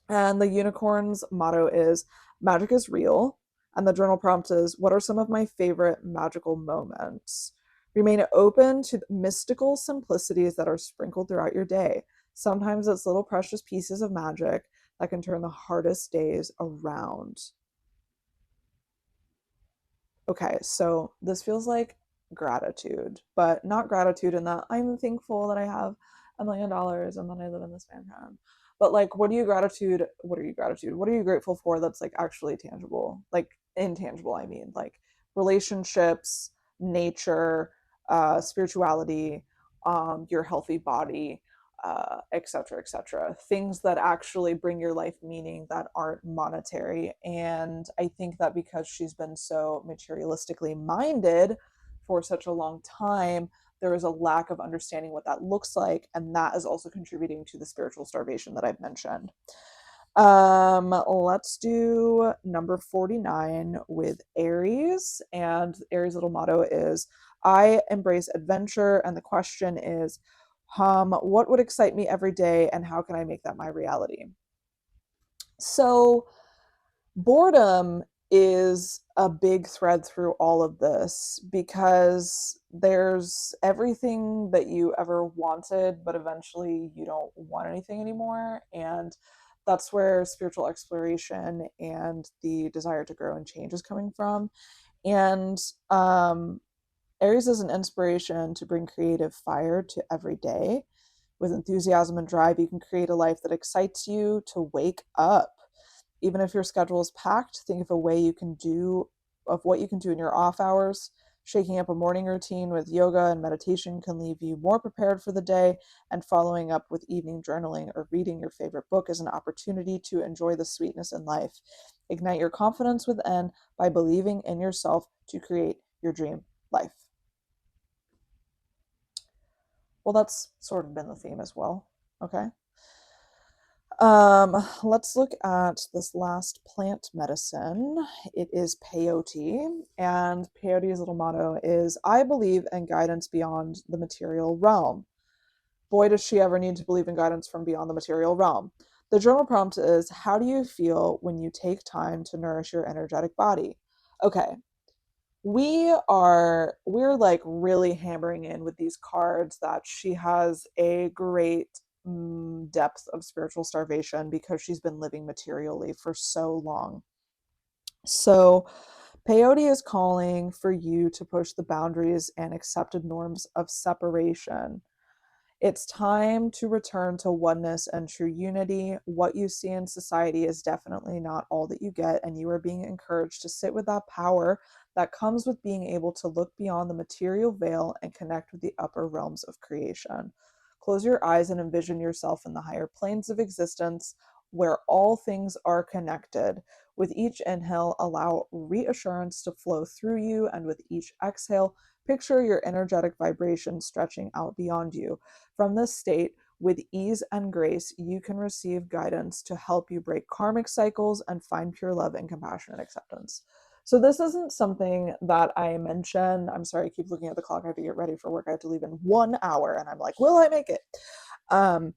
[SPEAKER 1] And the unicorn's motto is magic is real. And the journal prompt is, what are some of my favorite magical moments? Remain open to the mystical simplicities that are sprinkled throughout your day. Sometimes it's little precious pieces of magic that can turn the hardest days around. Okay, so this feels like gratitude, but not gratitude in that I'm thankful that I have $1 million and then I live in this mansion. But like, what are you gratitude? What are you grateful for that's like actually tangible? Like intangible, I mean, like relationships, nature, spirituality, your healthy body, etc., etc. Things that actually bring your life meaning that aren't monetary. And I think that because she's been so materialistically minded for such a long time, there is a lack of understanding what that looks like, and that is also contributing to the spiritual starvation that I've mentioned. Let's do number 49 with Aries, and Aries' little motto is, I embrace adventure, and the question is, what would excite me every day, and how can I make that my reality? So, boredom is a big thread through all of this, because there's everything that you ever wanted, but eventually you don't want anything anymore. And that's where spiritual exploration and the desire to grow and change is coming from. And Aries is an inspiration to bring creative fire to every day. With enthusiasm and drive, you can create a life that excites you to wake up. Even if your schedule is packed, think of a way you can do of what you can do in your off hours. Shaking up a morning routine with yoga and meditation can leave you more prepared for the day, and following up with evening journaling or reading your favorite book is an opportunity to enjoy the sweetness in life. Ignite your confidence within by believing in yourself to create your dream life. Well, that's sort of been the theme as well. Okay. Let's look at this last plant medicine. It is peyote, and peyote's little motto is, I believe in guidance beyond the material realm. Boy, does she ever need to believe in guidance from beyond the material realm. The journal prompt is, how do you feel when you take time to nourish your energetic body? Okay, we're like really hammering in with these cards that she has a great depth of spiritual starvation because she's been living materially for so long. So peyote is calling for you to push the boundaries and accepted norms of separation. It's time to return to oneness and true unity. What you see in society is definitely not all that you get, and you are being encouraged to sit with that power that comes with being able to look beyond the material veil and connect with the upper realms of creation. Close your eyes and envision yourself in the higher planes of existence where all things are connected. With each inhale, allow reassurance to flow through you, and with each exhale, picture your energetic vibration stretching out beyond you. From this state, with ease and grace, you can receive guidance to help you break karmic cycles and find pure love and compassionate acceptance. So this isn't something that I mentioned. I'm sorry, I keep looking at the clock. I have to get ready for work. I have to leave in 1 hour, and I'm like, will I make it? Um,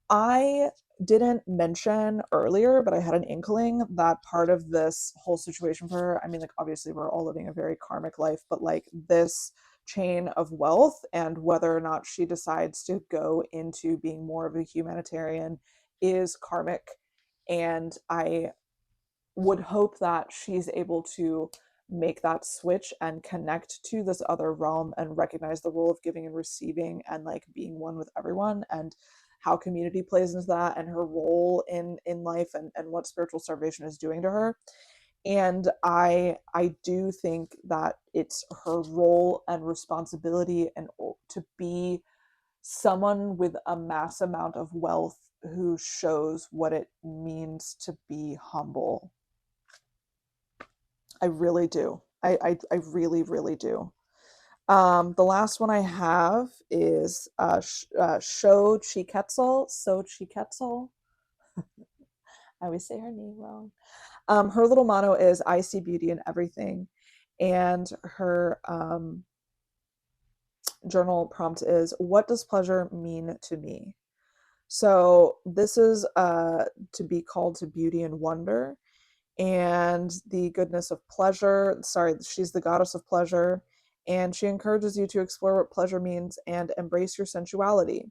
[SPEAKER 1] I didn't mention earlier, but I had an inkling that part of this whole situation for her, I mean, like, obviously, we're all living a very karmic life, but like this chain of wealth and whether or not she decides to go into being more of a humanitarian is karmic, and I would hope that she's able to make that switch and connect to this other realm and recognize the role of giving and receiving and like being one with everyone, and how community plays into that, and her role in life, and what spiritual starvation is doing to her. And I do think that it's her role and responsibility and to be someone with a mass amount of wealth who shows what it means to be humble. I really do. I really, really do. The last one I have is Sho Chiketzel. So Chiketzel. I always say her name wrong. Her little motto is "I see beauty in everything," and her journal prompt is, "What does pleasure mean to me?" So this is to be called to beauty and wonder, and the goodness of pleasure. Sorry, she's the goddess of pleasure, and she encourages you to explore what pleasure means and embrace your sensuality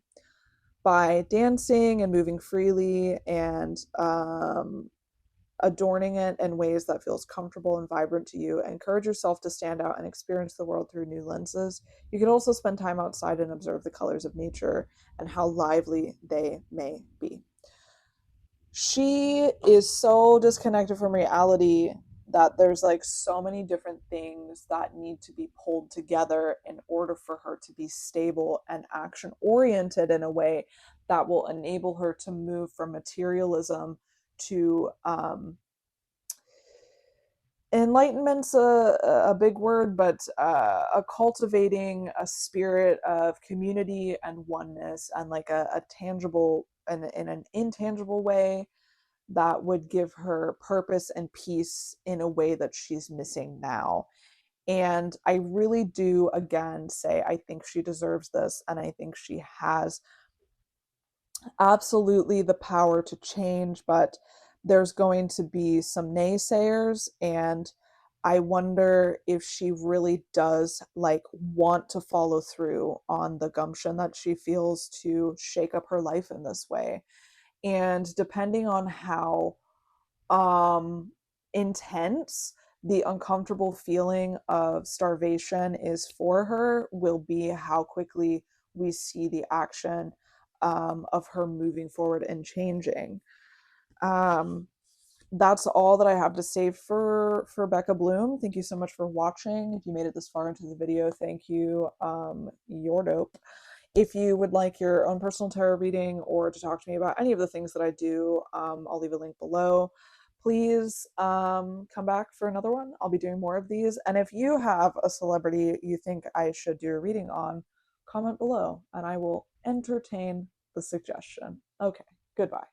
[SPEAKER 1] by dancing and moving freely, and adorning it in ways that feels comfortable and vibrant to you. Encourage yourself to stand out and experience the world through new lenses. You can also spend time outside and observe the colors of nature and how lively they may be. She is so disconnected from reality that there's like so many different things that need to be pulled together in order for her to be stable and action oriented in a way that will enable her to move from materialism to enlightenment's a big word, but a cultivating a spirit of community and oneness, and like a tangible and in an intangible way that would give her purpose and peace in a way that she's missing now. And I really do, again, say I think she deserves this, and I think she has absolutely the power to change, but there's going to be some naysayers, and I wonder if she really does like want to follow through on the gumption that she feels to shake up her life in this way. And depending on how um intense the uncomfortable feeling of starvation is for her will be how quickly we see the action of her moving forward and changing. um that's all that I have to say for Becca Bloom. Thank you so much for watching. If you made it this far into the video, thank you. You're dope. If you would like your own personal tarot reading or to talk to me about any of the things that I do, I'll leave a link below. Please come back for another one. I'll be doing more of these. And if you have a celebrity you think I should do a reading on, comment below and I will entertain the suggestion. Okay, goodbye.